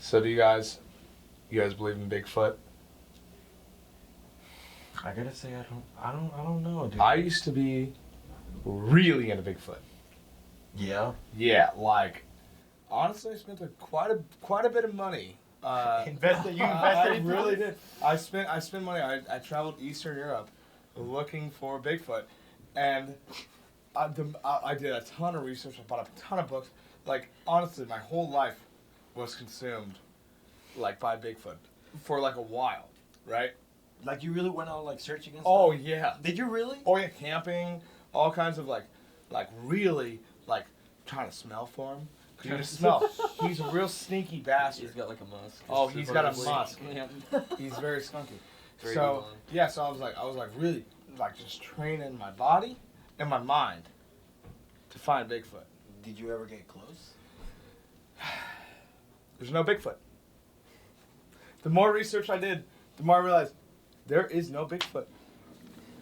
So do you guys believe in Bigfoot? I gotta say I don't know, dude. I used to be really into Bigfoot. Yeah. Yeah, like honestly, I spent quite a bit of money. Invested? You I invested? really did. I spent money. I traveled Eastern Europe looking for Bigfoot, and I did a ton of research. I bought a ton of books. Like honestly, my whole life was consumed like by Bigfoot for like a while, right? Like you really went out like searching and stuff? Oh yeah. Did you really? Oh yeah, camping, all kinds of like really like trying to smell for him. You can just smell. He's a real sneaky bastard. He's got like a musk. Oh, he's got a musk. Yeah. He's very skunky. Very So good yeah, so I was like really like just training my body and my mind to find Bigfoot. Did you ever get close? There's no Bigfoot. The more research I did, the more I realized there is no Bigfoot.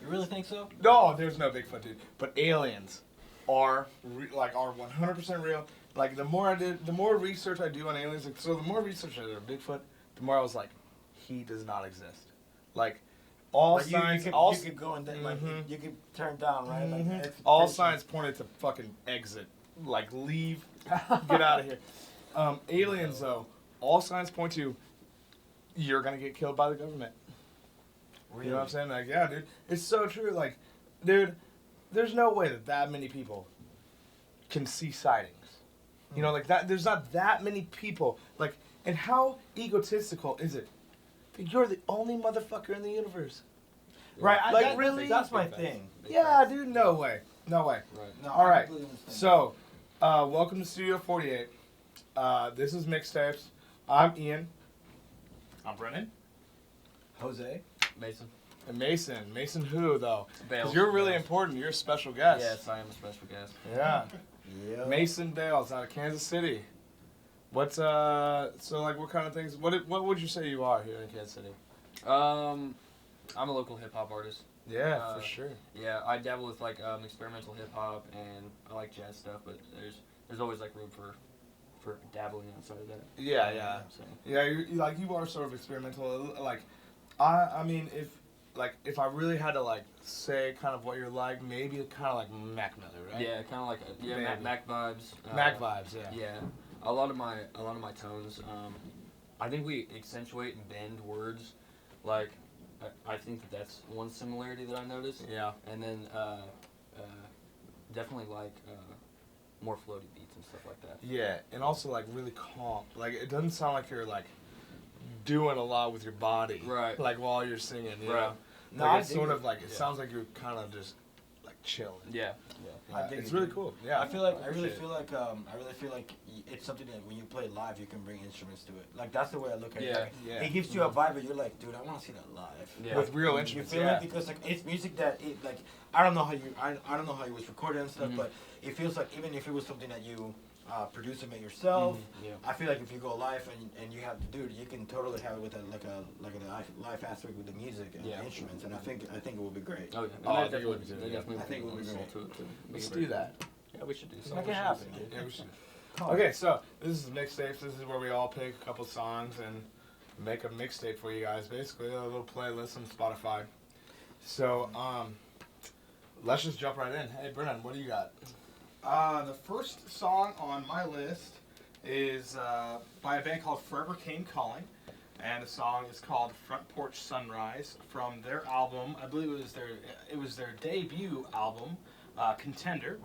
You really think so? No, there's no Bigfoot, dude. But aliens are are 100% real. Like the more research I do on aliens, like, so the more research I did on Bigfoot, the more I was like, he does not exist. Like all Like signs, you all could go and then like Mhm. you could turn down, right? Like, all expectation. signs pointed to fucking exit. Like leave, get out of here. Aliens though, all signs point to you're gonna get killed by the government. Really? You know what I'm saying? Like, yeah, dude. It's so true. Like, dude, there's no way that many people can see sightings. You know, like that. There's not that many people. Like, and how egotistical is it that you're the only motherfucker in the universe? Right. Like, really? That's my thing. Yeah, dude. No way. No way. Right. No, All I right. completely understand. So, welcome to Studio 48. This is Mixtapes. I'm Ian. I'm Brennan. Jose. Mason. And Mason. Mason who, though? Bales. Because you're really important. You're a special guest. Yes, I am a special guest. Yeah. Yeah. Mason Bales out of Kansas City. What's so like what kind of things? What would you say you are here in Kansas City? I'm a local hip hop artist. Yeah, for sure. Yeah, I dabble with like experimental hip hop and I like jazz stuff, but there's always like room for dabbling outside of that. Yeah, yeah. So. Yeah, you are sort of experimental. Like, I mean, if I really had to like say kind of what you're like, maybe kind of like Mac Miller, right? Yeah, kind of like Mac vibes. Mac vibes, yeah. Yeah, a lot of my tones. I think we accentuate and bend words. Like, I think that's one similarity that I noticed. Yeah. And then definitely like more floaty beats and stuff like that. Yeah, and also like really calm. Like it doesn't sound like you're like doing a lot with your body, Right. Like while you're singing, you Right. know. No, Like I it's dig sort it. of like it Yeah. sounds like you're kind of just like chilling. Yeah. I dig It's it, really dude. cool. Yeah, I feel like I appreciate really it. feel like it's something that when you play live, you can bring instruments to it. Like that's the way I look at Yeah, it. Like, yeah. It gives you a vibe, and you're like, dude, I want to see that live. Yeah. With real You instruments. feel Yeah. it because like it's music that it like I don't know how you I don't know how you was recorded and stuff, Mhm. but it feels like even if it was something that you produce and make yourself, Yeah. I feel like if you go live and you have dude, you can totally have it with a live aspect with the music and Yeah. the instruments, and I think it will be great. Oh yeah. Oh, I And think it would be they good, yeah. definitely I think it would be soul great. to it too. Let's do that. Yeah, we should do Make something. it happen, dude. Yeah, we should. Okay, so this is Mixtapes. This is where we all pick a couple songs and make a mixtape for you guys. Basically, a little playlist on Spotify. So, let's just jump right in. Hey, Brennan, what do you got? The first song on my list is by a band called Forever Came Calling, and the song is called Front Porch Sunrise from their album. I believe it was their debut album, Contender.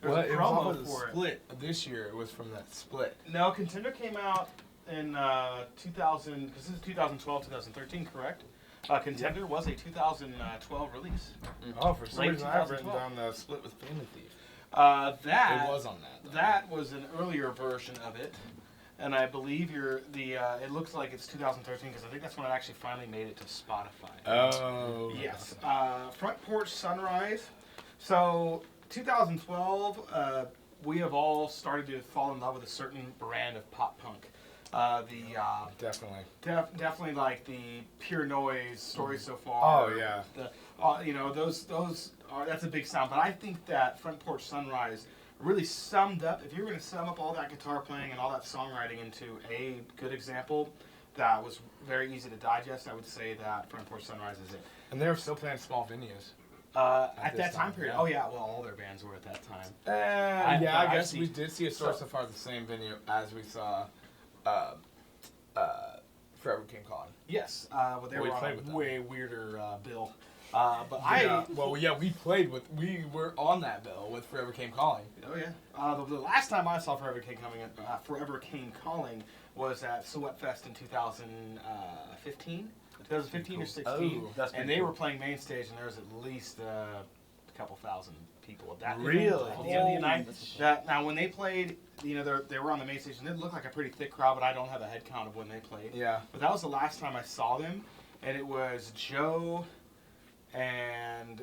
There's a it was promo off of the for it. split this year. It was from that split. No, Contender came out in 2000, because this is 2012, 2013, correct? Contender was a 2012 release. Oh, for some Late reason I've written 2012. down the split with Family Thief. That It was on that. though. That was an earlier version of it, and I believe it looks like it's 2013 because I think that's when it actually finally made it to Spotify. Oh. Yes. Front Porch Sunrise. So 2012, we have all started to fall in love with a certain brand of pop punk. Definitely. Definitely like the Pure Noise, Story So Far. Oh, yeah. The those are, that's a big sound. But I think that Front Porch Sunrise really summed up. If you were going to sum up all that guitar playing and all that songwriting into a good example that was very easy to digest, I would say that Front Porch Sunrise is it. And they were still playing small venues. At that time period, yeah. Oh yeah, well all their bands were at that time. I guess we did see a Source so far the same venue as we saw Forever Came Calling. Yes, but they were on a way weirder bill. But we were on that bill with Forever Came Calling. Oh yeah. The last time I saw Forever Came Calling was at Sweatfest in 2015. 2015 or 16, and they were playing main stage, and there was at least a couple thousand people at that. Really? At the end of the night. Now, when they played, you know, they were on the main stage, and it looked like a pretty thick crowd, but I don't have a head count of when they played. Yeah. But that was the last time I saw them, and it was Joe and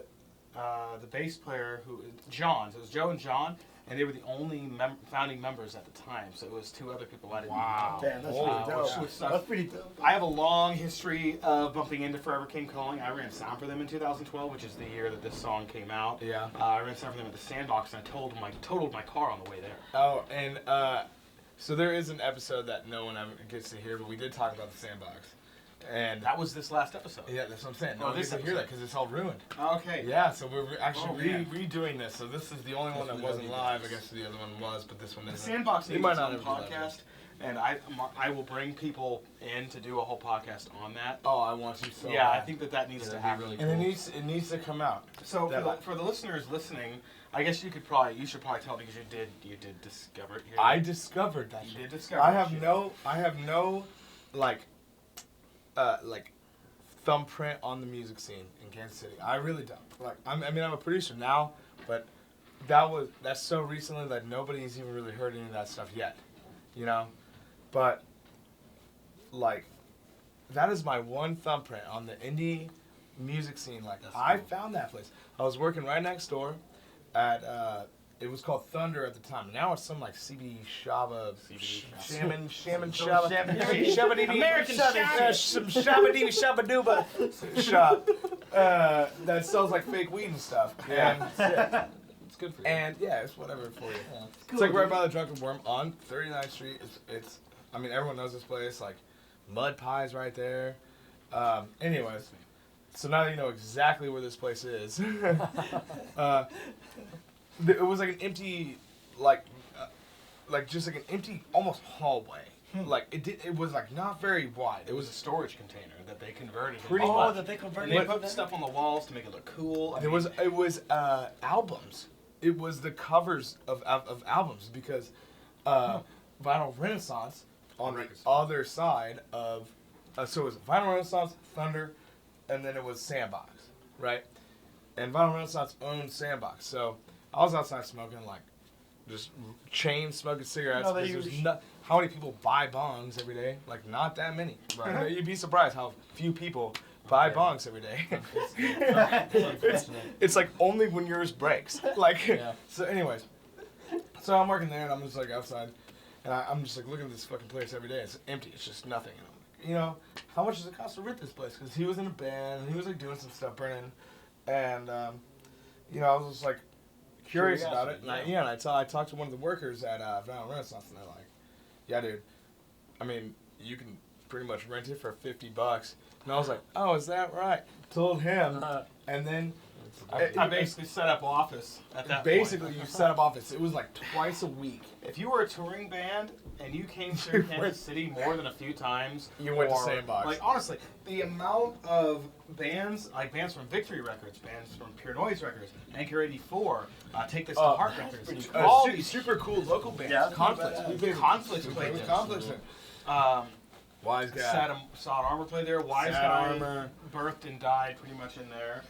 the bass player John. So it was Joe and John. And they were the only founding members at the time, so it was two other people I didn't know. Damn, that's pretty dope. That's pretty dope. I have a long history of bumping into Forever Came Calling. I ran sound for them in 2012, which is the year that this song came out. Yeah. I ran sound for them at the Sandbox, and I totaled my car on the way there. Oh, and so there is an episode that no one ever gets to hear, but we did talk about the Sandbox. And that was this last episode. Yeah, that's what I'm saying. No one gets to hear that because it's all ruined. Okay. Yeah, so we're actually redoing this. So this is the only one that wasn't live. I guess the other one was, but this one isn't. The Sandbox needs its own podcast, and I will bring people in to do a whole podcast on that. Oh, I want you so. Yeah, I think that needs to happen. Really and cool. it needs to come out. So for the listeners listening, I guess you should probably tell because you did discover it here. I discovered that. You did discover. I have no like thumbprint on the music scene in Kansas City. I really don't. Like, I'm a producer now, but that's so recently that nobody's even really heard any of that stuff yet, you know. But like, that is my one thumbprint on the indie music scene. Like, I found that place. I was working right next door at it was called Thunder at the time. Now it's some like CB Shaba, Shaman Shaba, American Shaba, some Shabba Shabba shop that sells like fake weed and stuff. Yeah. And It's good for you. and yeah, it's whatever for you. Yeah. It's like right by the Drunken Worm on 39th Street. It's I mean everyone knows this place. Like Mud Pie's right there. Anyways, so now you know exactly where this place is. It was like an empty, like just like an empty, almost hallway. Like it was like not very wide. It was a storage container that they converted. Pretty much. That they converted. And they put stuff on the walls to make it look cool. It was albums. It was the covers of albums because Vinyl Renaissance on the other side of so it was Vinyl Renaissance, Thunder, and then it was Sandbox, right? And Vinyl Renaissance owned Sandbox, so I was outside smoking, like, just chain smoking cigarettes. How many people buy bongs every day? Like, not that many. Right. You'd be surprised how few people buy bongs every day. It's like only when yours breaks. Like, so anyways. So I'm working there, and I'm just, like, outside. And I'm just, like, looking at this fucking place every day. It's empty. It's just nothing. And I'm like, you know, how much does it cost to rent this place? Because he was in a band, and he was, like, doing some stuff, Brennan. And, you know, I was just, like, curious about it. And I talked to one of the workers at Vinyl Renaissance, and they're like, yeah, dude, I mean, you can pretty much rent it for $50. And I was like, oh, is that right? Told him. And then I basically set up office at that basically point. you set up office. It was like twice a week. If you were a touring band and you came through Kansas City more than a few times, You went to Sandbox. Like honestly, the amount of bands, like bands from Victory Records, bands from Pure Noise Records, Anchor 84, Take This to Heart Records, all these super cool local bands. Yeah, Conflicts. Conflicts We played played with there. Conflicts. Wise Guy. Sad Armor played there. Wise Sad Guy Armor. birthed and died pretty much in there.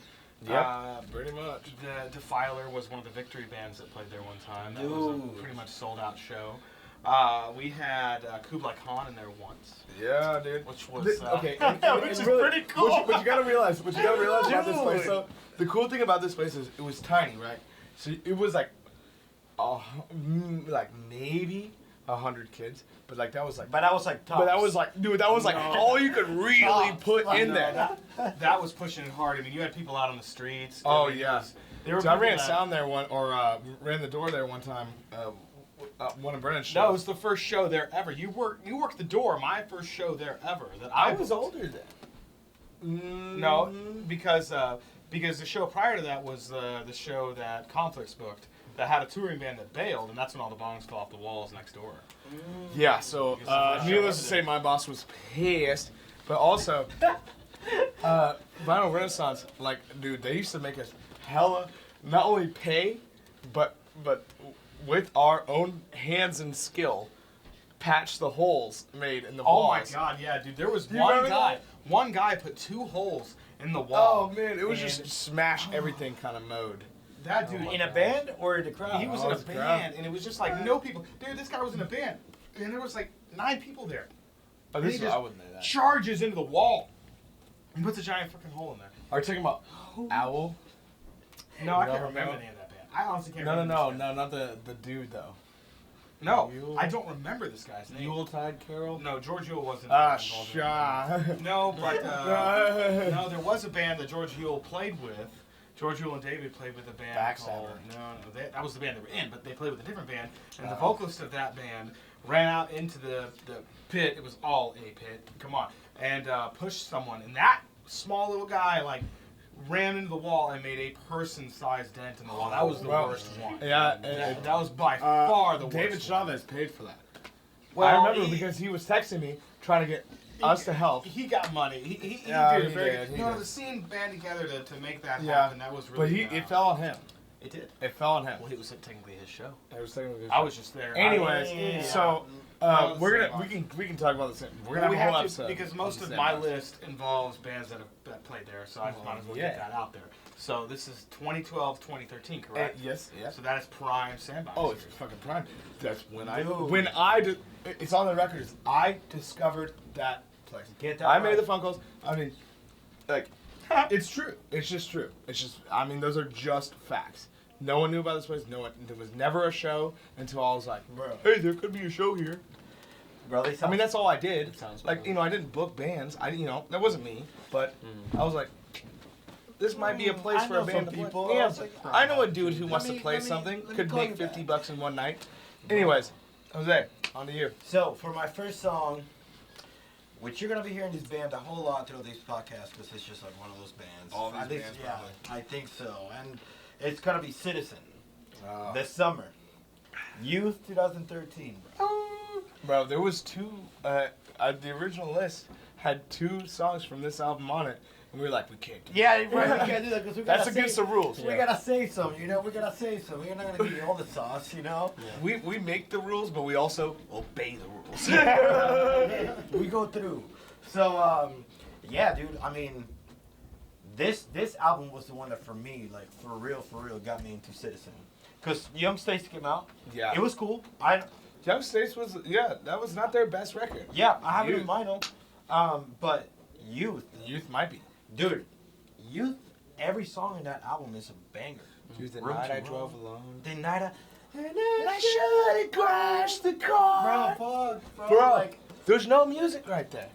Yep, pretty much. The Defiler was one of the Victory bands that played there one time. That was a pretty much sold out show. We had Kublai Khan in there once. Yeah, dude. Which was which is pretty cool. What you gotta realize about this place. So the cool thing about this place is it was tiny, right? So it was like maybe 100 kids, but like that was like. But that was like tops. But that was like, dude, that was like all you could really put in there. That was pushing it hard. I mean, you had people out on the streets. Oh, It yeah. There were So I people ran that- sound there ran the door there one time. One of Brennan's shows. No, it was the first show there ever. You worked the door. My first show there ever. That I was booked. older then. No, because the show prior to that was the show that Conflicts booked that had a touring band that bailed, and that's when all the bongs fell off the walls next door. Yeah, so needless to say, my boss was pissed, but also Vinyl Renaissance, like, dude, they used to make us hella not only pay, but with our own hands and skill, patch the holes made in the Oh my walls. god, yeah, dude. There was You one remember guy. that? One guy put 2 holes in the wall. Oh man, it was And just smash everything kind of mode. that dude In a band or in the crowd? He was Oh, in a it's a crowd. band, and it was just like no people. Dude, this guy was in a band, and there was like 9 people there. Oh, He this just I wouldn't know that. charges into the wall and puts a giant freaking hole in there. Are you talking about Owl? No, I No, can't remember no. the name of that band. I honestly can't No, remember. this band. not the dude though. No, Yule- I don't remember this guy's name. Yuletide Carol. No, George Yule wasn't. Ah, involved in it. sha. No, but no, there was a band that George Yule played with. George Yule and David played with a band Backstabber. called. No, that was the band they were in, but they played with a different band. And the vocalist of that band ran out into the pit. It was all a pit. Come on, and pushed someone, and that small little guy like ran into the wall and made a person-sized dent in the wall. That was the Well, worst one. Yeah, That was by far the worst. David one. Chavez paid for that. Well, I remember he- because he was texting me trying to get us to help. He got money. He Yeah, did a he very did, he you know, did. the scene band together to make that Yeah, happen. That was But really. it fell on him. It did. It fell on him. Well, it was technically his show. I was thinking of his I was just there. Anyways, Yeah. so Well, we're same gonna box. we can talk about this. We're Well, gonna we have a whole have to episode because most on of the my same list involves bands that played there, so I just might as well yeah. get that out there. So this is 2012, 2013, correct? Yes, yes. So that is prime Sandbox. Oh, it's fucking prime. That's when Dude. it's on the records. I discovered that place. Get that I made right. the phone calls. I mean, like, it's true. It's just true. It's just. I mean, those are just facts. No one knew about this place. No one. There was never a show until I was like, Bro. hey, there could be a show here. Bro, they I mean, that's all I did. It sounds Like, fun. you know, I didn't book bands. That wasn't me. But I was like, this might be a place I for a know band some to people. play. I Yeah, was like, I know a dude who let wants me- to play let me- something. let me Could call make you $50 back. bucks in one night. Anyways, Jose, on to you. So, for my first song, which you're going to be hearing this band a whole lot through these podcasts because it's just like one of those bands. All these I think, bands, yeah, probably. I think so. And it's going to be Citizen Oh. this summer. Youth 2013, bro. Bro, there was two. The original list had 2 songs from this album on it, and we were like, we can't do Yeah, right, we can't do that because we got That's against the rules. We gotta say something, you know. We gotta say something. We're not gonna give you all the sauce, you know. We make the rules, but we also obey the rules. We go through. So, yeah, dude. I mean, this album was the one that for me, like for real, got me into Citizen. Cause Young Stacy came out. Yeah. It was cool. Young States that was not their best record. I have it Youth. in mind. But Youth, Youth might be. dude, Youth. Every song in that album is a banger. Dude, the Room night to I Roam. drove alone. The night I should have crashed the car. bro, Bro, like there's no music right there.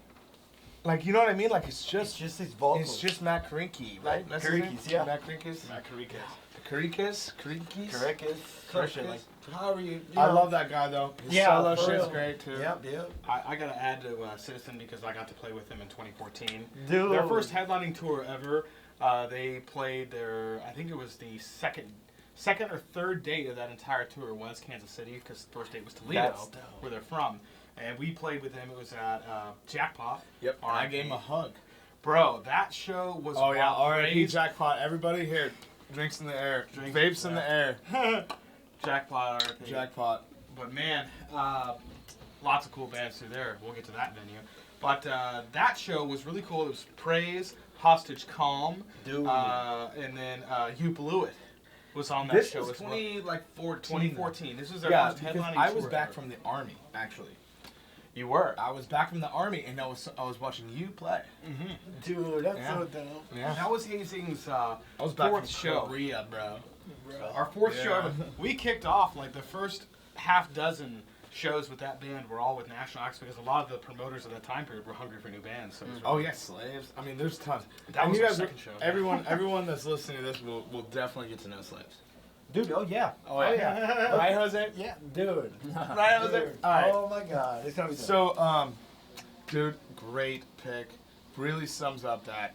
Like, you know what I mean? Like, it's it's just just his vocals. it's just Matt Karinke, right? That's his name? Karinke's, yeah. Matt Karinke's. Karinke's. Crusher, like however you I know. love that guy though. His Yeah, solo for shit's real. great too. Yep. I gotta add to Citizen because I got to play with them in 2014. Dude. Their first headlining tour ever. They played I think it was the second or third date of that entire tour was Kansas City because the first date was Toledo, That's dope. where they're from. And we played with them. It was at Jackpot. Yep. And I R.I.P. gave him a hug. Bro, that show was Oh yeah, wild. R.I.P. Jackpot. Everybody here, drinks in the air, Drinks, vapes in yeah. the air. Jackpot, R.I.P. Jackpot. But man, lots of cool bands through there. We'll get to that venue. But that show was really cool. It was Praise, Hostage Calm, Dude. and then You Blew It was on that This show was as well. 2014. This was their Yeah, first because headlining I was tour back ever. from the army actually. You were. I was back from the army, and I was watching you play. Dude, that's Yeah. so dope. Yeah. That was Hazing's I was back fourth from show. Korea, bro. Our fourth Yeah. show ever. We kicked off like the first half dozen shows with that band were all with national acts because a lot of the promoters of that time period were hungry for new bands. So it was Oh really- yeah, Slaves. I mean, there's tons. That And was you our guys, second show. everyone that's listening to this will definitely get to know Slaves. Dude, oh yeah. Right, Jose? Yeah, dude. Right, Jose? Dude. All right. Oh my god. It's gonna be So, dude, great pick. Really sums up that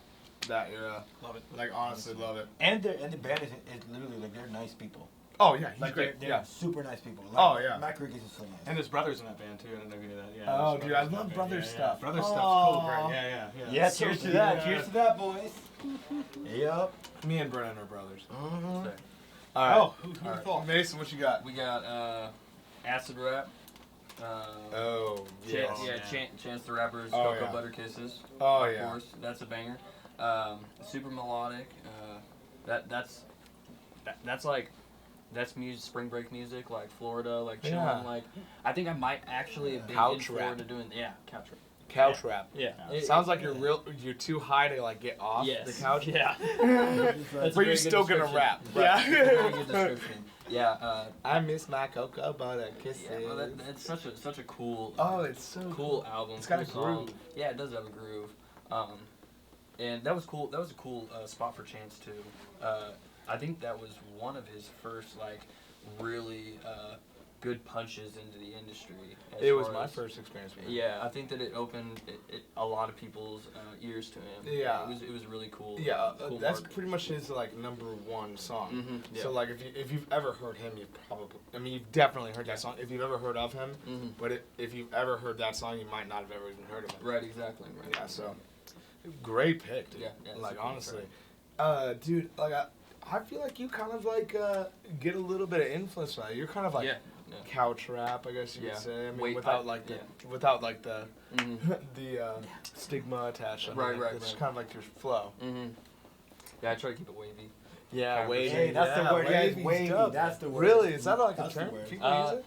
era. Love it. Like, honestly, love it. and the band is literally like they're nice people. Oh yeah, he's Like great. they're Yeah. super nice people. Like, Oh, yeah. Matt Creek is just so nice. And there's brothers in that band too. I don't know if you knew that. Yeah. Oh, there's dude, I brothers in love that brothers band. Yeah, stuff. Brothers Aw. stuff's cool, right? Yeah. Yeah, So cheers to good. that. Yeah. Cheers to that, boys. Yep. Me and Brennan are brothers. Mm-hmm. Sick. All right. Oh, who All right. thought? Mason, what you got? We got Acid Rap. Oh, Chance, yes. Chance the Rapper's Oh, Cocoa yeah. Butter Kisses. Oh, of yeah. course, that's a banger. Super melodic. That's music, spring break music, like Florida, like chilling. Yeah. Like I think I might actually have been Couch in rap. Florida doing couch rap. Couch rap. Yeah, Sounds like you're too high to like get off Yes. the couch. Yeah, But you're still gonna rap. Right. Yeah. Very good description. Yeah. I miss my cocoa butter kisses. Yeah, well, it's such a cool. Oh, it's so cool album. It's got a cool song. groove. Yeah, it does have a groove. And that was cool. That was a cool spot for Chance too. I think that was one of his first like really good punches into the industry. It was my first experience with him. Yeah, I think that it opened a lot of people's ears to him. Yeah. It was really cool. Yeah, cool that's mark. pretty much his like #1 song. Mhm, So yeah. like if you've ever heard him, you've definitely heard that song. If you've ever heard of him, Mhm. but if you've ever heard that song, you might not have ever even heard of him. Right, exactly. Right. Yeah, so great pick, dude. Yeah, like super honestly, dude, like I feel like you kind of like get a little bit of influence from that. You're kind of like yeah. couch rap, I guess you Yeah. could say. I mean, Wait, without I- like the yeah. without like the Mm-hmm. the stigma attached. Right, right, It's right. kind of like your flow. Mm-hmm. Yeah, I try to keep it wavy. Yeah, Kind of wavy. Hey, that's the word. Yeah, it's wavy's wavy. dope. That's the word. Really? Is that like That's a the term? word. People use it?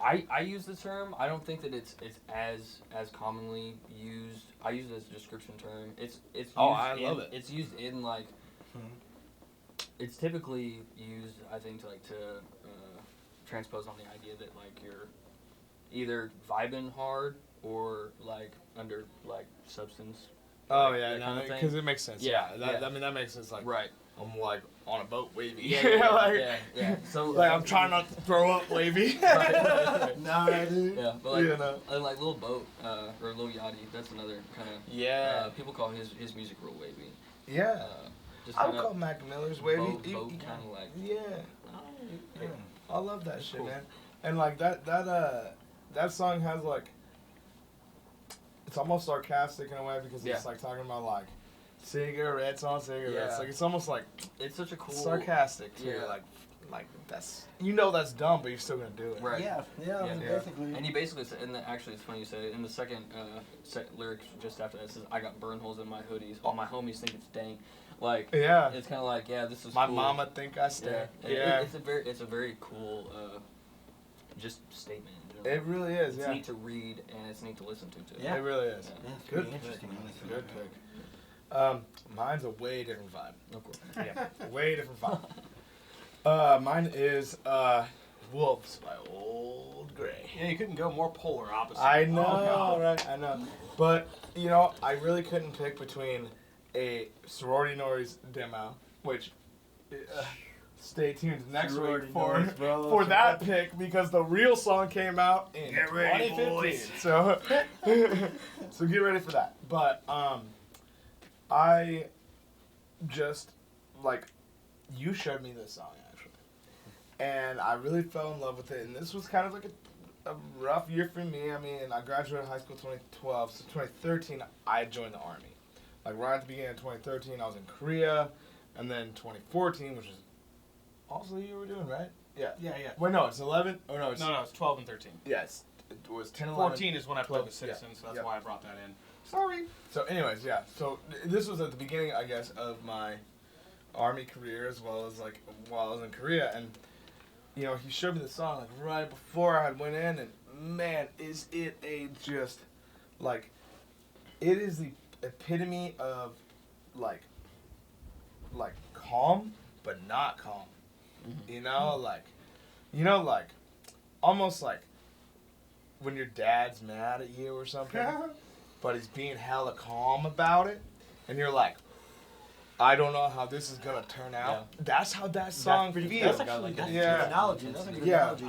I use the term. I don't think that it's as commonly used. I use it as a description term. It's used I in, love it. It's used in like. It's typically used, I think, to transpose on the idea that like you're either vibing hard or like under like substance. Oh like, yeah, that kind of thing. because it makes sense. Yeah, That, yeah. I mean that makes sense. Like Right. I'm like on a boat, wavy. Yeah. like, Yeah. So like I'm trying not to throw up, wavy. Right. Nah, dude. Yeah, but like, You know. like Lil Boat or Lil Yachty, that's another kind of. Yeah. People call his music real wavy. Yeah. Just I would kinda call Mac Miller's wavy. boat You- kind of like. Yeah. Yeah. I love that shit, Cool. man. And like that song has like, it's almost sarcastic in a way because it's Yeah. like talking about like cigarettes on cigarettes. Yeah. Like it's almost like It's such a cool. sarcastic too. Yeah. Like that's that's dumb, but you're still gonna do it. Right. Yeah, Yeah. basically. And he basically said, actually it's funny you say it, in the second lyrics just after that it says, I got burn holes in my hoodies. All my homies think it's dank. Like, Yeah. it's kind of like, yeah, this is My cool. mama think I stink. Yeah. Yeah. It's a very cool just statement in general. It really is. It's Yeah. neat to read and it's neat to listen to too. Yeah. It really is. Yeah. Yeah, it's Good pretty pick. interesting, honestly. Good pick. Mine's a way different vibe. Of course. Yeah, way different vibe. Mine is Wolves by Old Gray. Yeah, you couldn't go more polar opposite. I know, Oh, right? I know. But, I really couldn't pick between a Sorority Noise demo, which, stay tuned next Sorority week for, Noise, bro. for that pick, because the real song came out in Get ready, 2015. boys. So, so get ready for that. But, I just, you showed me this song, actually. And I really fell in love with it. And this was kind of like a rough year for me. I mean, I graduated high school 2012. So 2013, I joined the Army. Like, right at the beginning of 2013, I was in Korea. And then 2014, which is also the year we're doing, right? Yeah. Yeah. Wait, no, it's 11. Oh, no, it's... No, it's 12 and 13. Yes. It was 10, 11. 14 is when I played 12, with Citizens, so that's yeah. why I brought that in. Sorry. So, anyways, yeah. So, this was at the beginning, I guess, of my Army career, as well as, while I was in Korea. And, he showed me the song, right before I went in. And, man, is it it is the epitome of, calm, but not calm. Mm-hmm. almost like when your dad's mad at you or something, but he's being hella calm about it, and you're like, I don't know how this is gonna turn out. Yeah. That's how that song feels. That's actually a good analogy. That's a good analogy.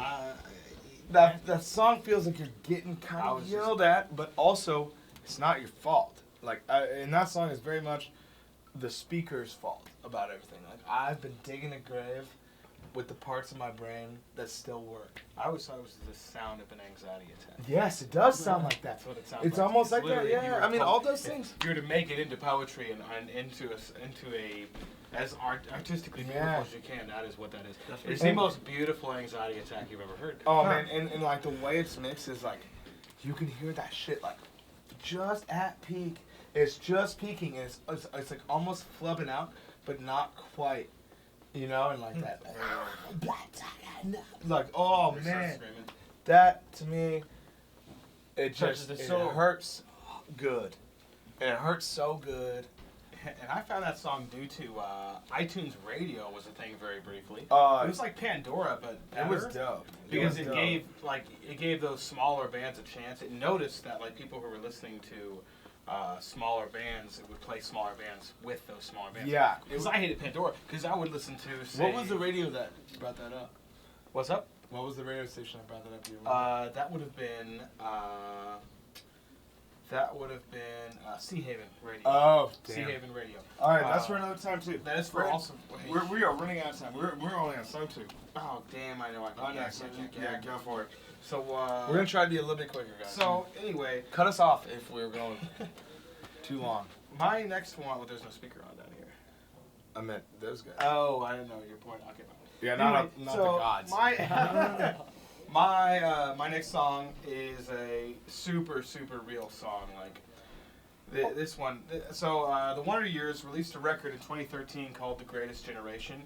That song feels like you're getting kind of yelled at, but also it's not your fault. Like, and that song is very much the speaker's fault about everything. Like, I've been digging a grave with the parts of my brain that still work. I always thought it was the sound of an anxiety attack. Yes, it does sound like that. That's what it sounds it's like. Almost like that, yeah. I mean, all those things. If you were to make it into poetry and into a as artistically beautiful as you can, that is what that is. It's the most beautiful anxiety attack you've ever heard. Oh, man, and like the way it's mixed is like, you can hear that shit like just at peak. It's just peaking, and it's like almost flubbing out, but not quite. You know, and like that. Like, oh man, that to me, it hurts good. And it hurts so good. And I found that song due to iTunes Radio was a thing very briefly. It was like Pandora, but better. It was dope. Because it gave those smaller bands a chance. It noticed that like people who were listening to smaller bands, it would play smaller bands with those smaller bands. Yeah. Because I hated Pandora. Because I would listen to, say... What was the radio that brought that up? What's up? What was the radio station that brought that up? Do you remember? That would have been... Sea Haven Radio. Oh, damn. Sea Haven Radio. All right, that's for another time, too. That is for also... We are running out of time. We're only on song 2. Oh, damn, I know. Yeah, go for it. So, we're going to try to be a little bit quicker, guys. So, anyway... Cut us off if we're going too long. My next one... Well, there's no speaker on down here. I meant those guys. Oh, I didn't know your point. Okay, fine. Yeah, Anyway, not the gods. My next song is a super, super real song. Like, this one. So, The Wonder Years released a record in 2013 called The Greatest Generation.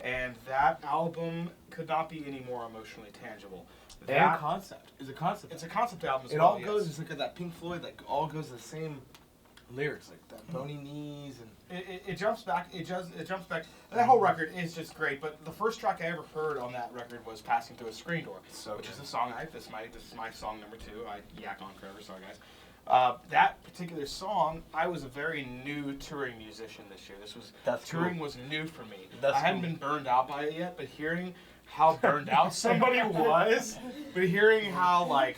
And that album could not be any more emotionally tangible. And concept. It's a concept. It's a concept album as it well, all goes, it's like that Pink Floyd, like all goes the same lyrics, like that bony knees and it jumps back. It jumps back. That whole record is just great. But the first track I ever heard on that record was "Passing Through a Screen Door," which is the song this is my song number 2. I yak on forever, sorry guys. That particular song, I was a very new touring musician this year. Touring was new for me. I hadn't been burned out by it yet, but hearing how burned out somebody was, but hearing how like,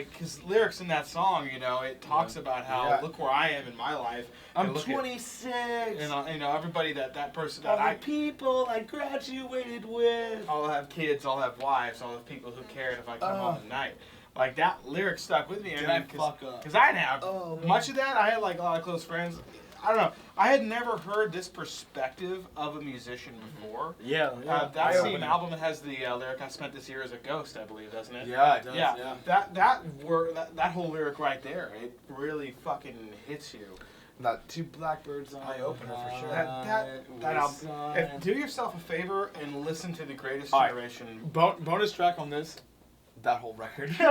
because lyrics in that song, you know, it talks about how look where I am in my life. I'm 26. And you know, everybody that person all the people I graduated with. I'll have kids, I'll have wives, I'll have people who cared if I come home at night. Like that lyric stuck with me. Because I didn't have much of that. I had like a lot of close friends. I don't know. I had never heard this perspective of a musician before. Yeah. That same album that has the lyric "I spent this year as a ghost," I believe, doesn't it? Yeah, it does. Yeah. That whole lyric right there, it really fucking hits you. Not 2 blackbirds on eye opener for sure. That album. Do yourself a favor and listen to The Greatest Generation. Bonus track on this. That whole record. All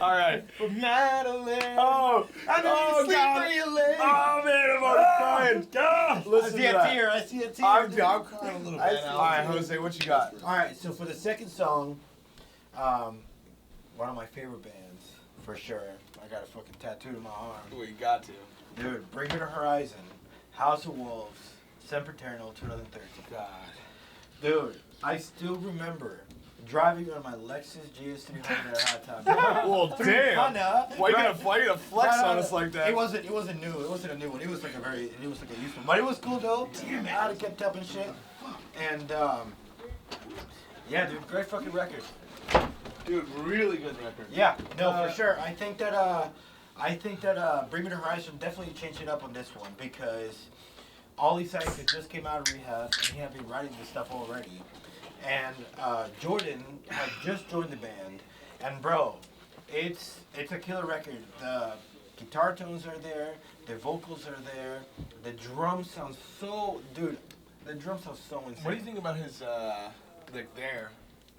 right. Madeline. Oh. I know you sleep where you lay. Oh man, I'm already crying. Listen I see a tear. I'm crying a little bit. All right, Jose, what you got? All right, so for the second song, one of my favorite bands for sure. I got a fucking tattoo to my arm. Oh, you got to. Dude, Bring Me the Horizon, House of Wolves, Sempiterno, 2013. God. Dude, I still remember driving on my Lexus GS300 at hot time. Well, damn. Why you gonna flex on us like that? It wasn't new. It wasn't a new one. It was like a used one. But it was cool though. I'd have kept up and shit. And yeah, dude, great fucking record. Dude, really good record. Yeah, no, for sure. I think that Bring Me the Horizon definitely changed it up on this one because Ollie Sykes just came out of rehab and he had been writing this stuff already. And Jordan had just joined the band, and bro, it's a killer record. The guitar tones are there, the vocals are there, the drums sound so, dude, the drums sound so insane. What do you think about his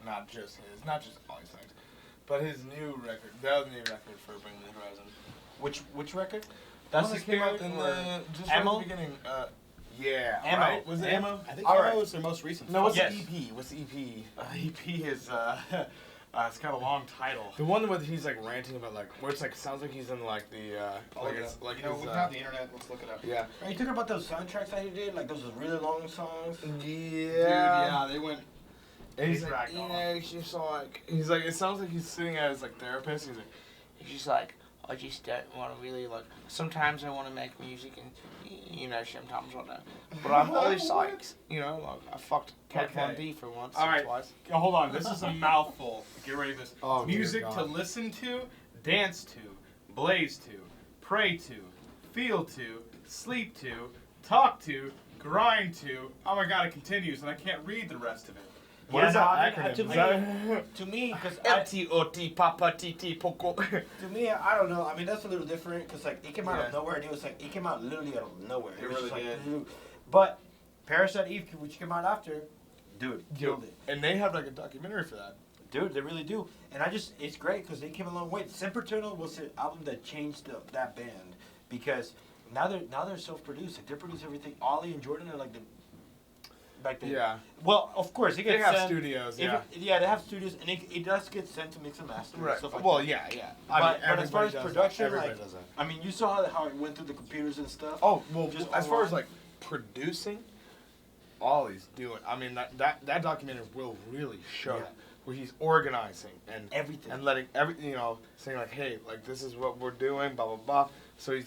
not just Ollie Sykes, but his new record, the other new record for Bring Me the Horizon? Which record? That's the came out in just right at the beginning. Yeah. Ammo. Right? Was it Ammo? I think All Ammo right. was their most recent. No, what's Yes. the EP? What's the EP? EP is it's got a long title. The one where he's like ranting about like where it's like sounds like he's in like the like it's like you know, his, we have the internet. Let's look it up. yeah. Are you talking about those soundtracks that he did? Like those really long songs? Yeah. Dude, yeah, they went. And he's They like, dragged on. yeah, it's just like he's like it sounds like he's sitting at his like therapist. He's just like I just don't want to really like. Sometimes I want to make music and you know sometimes I don't. But I'm always like you know like I fucked Cat Von Okay. D for once. All right. Twice. Oh, hold on, this is a mouthful. Get ready for this. Oh, dear Music to God. listen to, dance to, blaze to, pray to, feel to, sleep to, talk to, grind to. Oh my God, it continues, and I can't read the rest of it. What Yeah, is no, that I mean, acronym? to Is me- that- To me, because LTOT Papa TT Poco. to me, I don't know. I mean, that's a little different because like it came out Yeah. of nowhere, and it was like it came out literally out of nowhere. It was really just like, did. But Parasite Eve, which came out after, dude, killed it. And they have like a documentary for that. Dude, they really do. And it's great because they came a long way. Sempiternal was the album that changed that band because now they're self-produced. Like they produce everything. Ollie and Jordan are like the. Yeah. Well, of course, it They gets have sent. studios. If Yeah. they have studios, and it does get sent to mix and master and Right. stuff like Well, that. yeah, yeah. But as far everybody as does production, that. Everybody like- does that. I mean, you saw how it went through the computers and stuff. Oh well, Just as far as online. like producing, Ollie's doing. I mean that documentary will really show Yeah. where he's organizing and Everything. and letting saying like, hey, like this is what we're doing, blah blah blah. So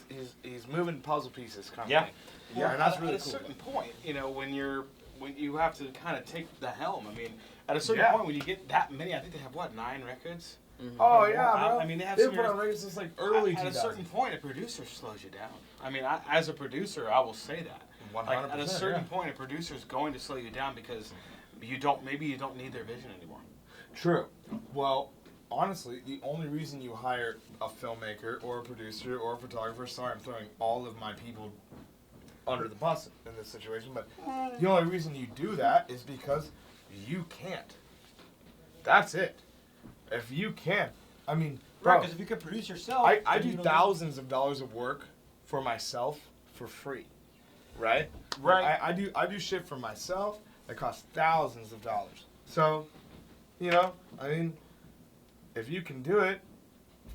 he's moving puzzle pieces kind Yeah. of thing. Yeah, and that's at really a cool. certain point, you know, when you have to kind of take the helm. I mean, at a certain Yeah. point when you get that many, I think they have what 9 records. Oh yeah, bro. I mean, they have They some put years- on records since like early At a 2000s. certain point, a producer slows you down. I mean, as a producer, I will say that. Like, at a 100%, certain yeah. point, a producer is going to slow you down because maybe you don't need their vision anymore. True. Well, honestly, the only reason you hire a filmmaker or a producer or a photographer, sorry, I'm throwing all of my people under the bus in this situation, but the only reason you do that is because you can't. That's it. If you can't, I mean, Right, bro, because if you can produce yourself, I then do you don't thousands of dollars of work for myself for free, right? Right. I do shit for myself that costs thousands of dollars. So, you know, I mean, if you can do it,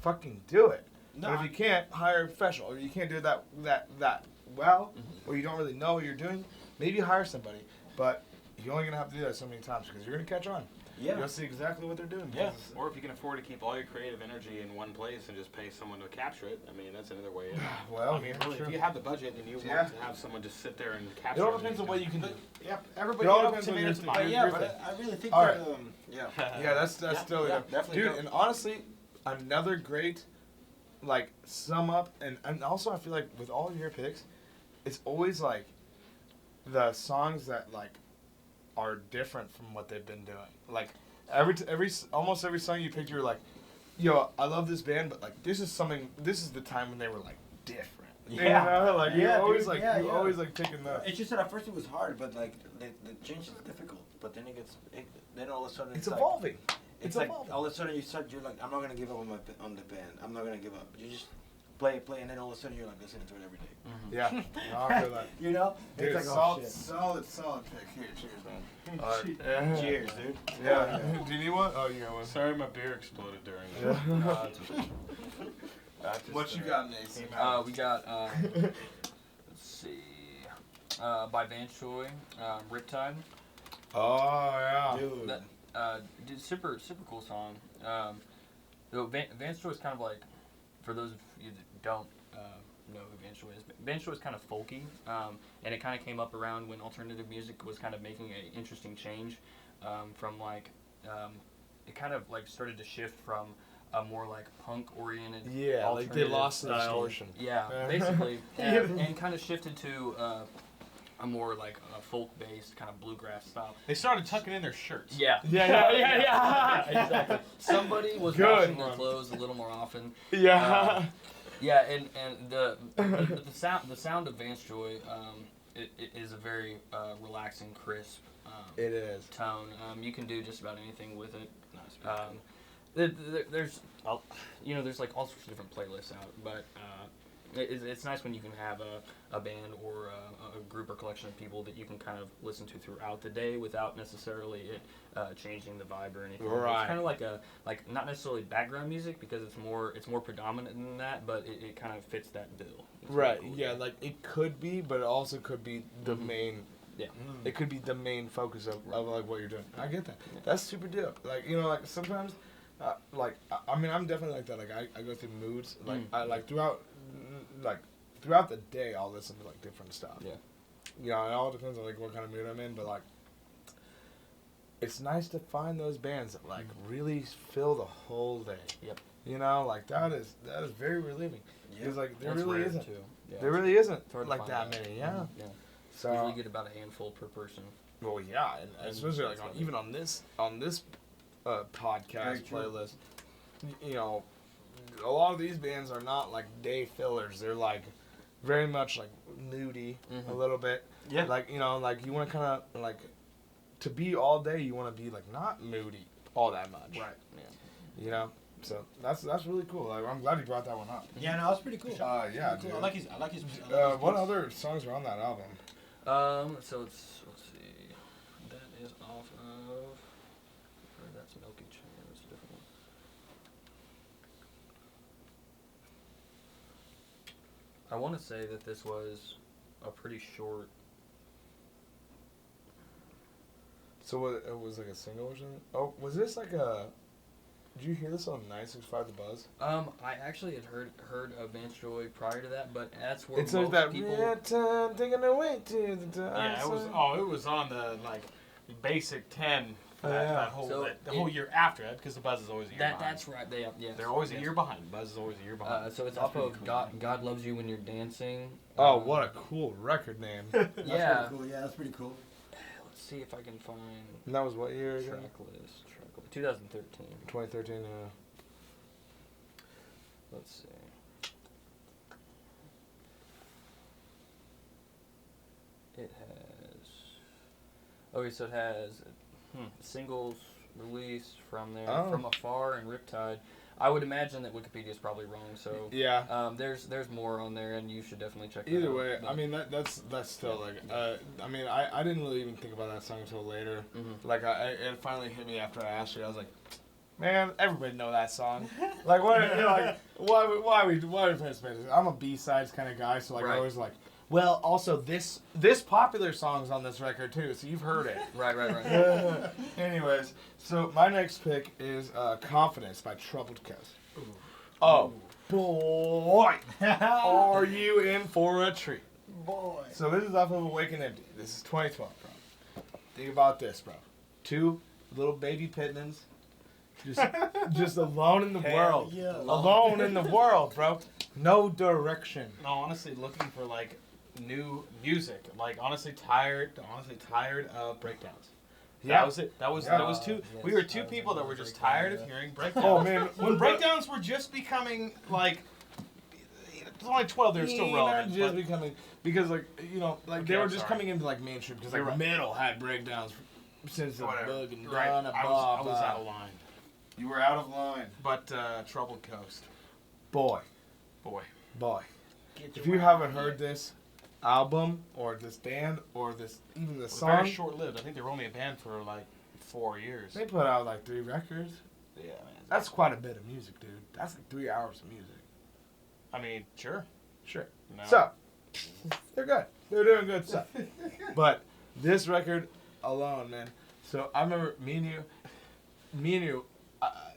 fucking do it. No, But if you can't, hire a professional. Or you can't do it that well, or you don't really know what you're doing, maybe hire somebody. But you're only gonna have to do that so many times because you're gonna catch on. Yeah. You'll see exactly what they're doing. Yeah. because- Or if you can afford to keep all your creative energy in one place and just pay someone to capture it, I mean, that's another way. Well, I mean, really, true. if you have the budget and you Yeah. want to have someone just sit there and It capture all depends on what you can do. Yeah, everybody. It all you know, depends on tomato, your tomato. But thing. yeah, Your but thing. I really think All that, right. yeah. Yeah, that's Yeah, totally yeah, dope. definitely Dude, dope. and honestly, another great, like, sum up, and also I feel like with all of your picks, it's always like the songs that like are different from what they've been doing. Like almost every song you picked, you're like, yo, I love this band, but like this is the time when they were like different. Yeah. You know? Like Yeah, you're always dude, like yeah, you're yeah. always like picking the. It's just that at first it was hard, but like the change is difficult. But then then all of a sudden It's like, evolving. It's It's like evolving. all of a sudden you're like, I'm not gonna give up on the band. I'm not gonna give up. You just play, and then all of a sudden you're like listening to it every day. Yeah, no, I feel that. You know? Dude, it's like, oh, solid pick. Here, cheers, man. shit. Cheers, dude. Yeah. Do you need one? Oh, you got one. Sorry, my beer exploded during that. What you got, Nace? We got, let's see, by Van Choi, Riptide. Oh yeah. Dude. That, dude, super cool song. Though Van Choi is kind of like, for those of you that don't know who Van Choi is, Van Choi is kind of folky, and it kind of came up around when alternative music was kind of making an interesting change from like, it kind of like started to shift from a more like punk-oriented Yeah, like they alternative lost the style. distortion. Yeah, basically, and kind of shifted to a more like folk-based kind of bluegrass style. They started tucking in their shirts. Yeah. Yeah. Exactly. Somebody was Good washing their one. clothes a little more often. Yeah. Yeah, and the sound of Vance Joy, it is a very relaxing, crisp It is. tone. You can do just about anything with it. There's there's like all sorts of different playlists out, but it's nice when you can have a band or a group or collection of people that you can kind of listen to throughout the day without necessarily it changing the vibe or anything. Right. It's kind of like not necessarily background music because it's more predominant than that, but it kind of fits that bill. It's really Right. cool, Yeah. Like it could be, but it also could be the main. Yeah. It could be the main focus of like what you're doing. I get that. That's super dope. Like like sometimes, I mean I'm definitely like that. Like I go through moods. Like I like throughout the day I'll listen to like different stuff. Yeah. It all depends on like what kind of mood I'm in, but like it's nice to find those bands that like really fill the whole day. Yep. Like that is very relieving. Because like there That's really rare, isn't. too. Yeah. There really isn't It's hard to like find that many. Yeah. Yeah. So Usually you get about a handful per person. well, yeah, and especially like that's even on this podcast playlist, a lot of these bands are not like day fillers. They're like very much like moody a little bit. Yeah. Like like you want to kind of like to be all day. You want to be like not moody all that much. Right. Yeah. So that's really cool. Like, I'm glad you brought that one up. Yeah, no, that's pretty cool. Yeah, Cool. dude. I like his. What other songs are on that album? So let's see. That is off of. Or that's Milky Chain. That's a different one. I want to say that this was a pretty short. So it was like a single or something? Oh, was this like a... Did you hear this on 965 The Buzz? I actually had heard of Vance Joy prior to that, but that's where It's most like that people. taking away to the Yeah, it was. Oh, it was on the like basic 10 for that whole So the whole year after that because the Buzz is always a year behind. That's right. They're always a year behind. Buzz is always a year behind. So it's That's off pretty of cool. God Loves You When You're Dancing. Oh, what a cool record name. Yeah. Cool. Yeah, that's pretty cool. Let's see if I can find And that was what year again? track list. 2013. 2013, Let's see. It has. Okay, so it has singles released from there, Oh. From Afar and Riptide. I would imagine that Wikipedia is probably wrong, so Yeah. there's more on there, and you should definitely check. that Either out. way, But- I mean that's still like I mean I didn't really even think about that song until later. Mhm. Like it finally hit me after I asked you. I was like, man, everybody know that song. Like what? Like why we playing Spanish? I'm a B-sides kind of guy, so like I Right. always like. Well, also this popular song's on this record too, so you've heard it. Right. Anyways, so my next pick is "Confidence" by Troubled Coast. Oh boy, are you in for a treat? Boy. So this is off of Awake and Empty. This is 2012, bro. Think about this, bro. 2 little baby Pittmans, just alone in the world. yeah. Alone in the world, bro. No direction. No, honestly, looking for like new music. Like honestly, tired of breakdowns. Yeah. That was it. That was two. Yes, We were two I people that remember were just breakdown, tired of yeah. hearing breakdowns. Oh man, When breakdowns were just becoming like, it's only 12. They're still relevant. Not just but- becoming because like like Okay, they were I'm just sorry. coming into like mainstream because like You're right. metal had breakdowns since the Whatever. bug and Right. done. I was out of line. You were out of line, But Troubled Coast, boy. boy. If you haven't heard this album or this band or this even the It was song, very short-lived. I think they were only a band for like 4 years. they put out like 3 records. Yeah, man. That's quite a bit of music, dude. That's like 3 hours of music. I mean, sure. Sure. No. So, they're good. They're doing good stuff. But this record alone, man. So I remember me and you,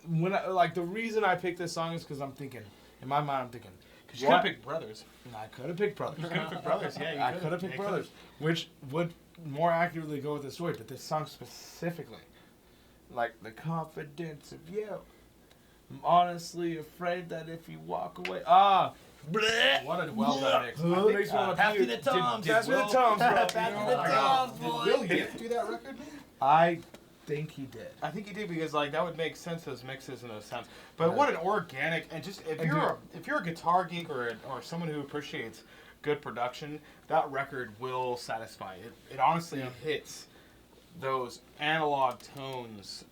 when like the reason I picked this song is because I'm thinking, in my mind, I'm thinking, Because you could what? have picked Brothers. I could have picked Brothers. You could have picked Brothers, yeah. You I could have picked Brothers, which would more accurately go with the story. But this song specifically, like the confidence of you, I'm honestly afraid that if you walk away, bleh. What a well-done mix. Huh, makes me wanna Pass me puke. the Toms. Pass me the Toms, bro. Pass me the Toms, Did boy. Will Gift do that record? I think he did. I think he did because like that would make sense as mixes and those sounds. But Yeah. what an organic and just if And you're a guitar geek or someone who appreciates good production, that record will satisfy. It honestly hits those analog tones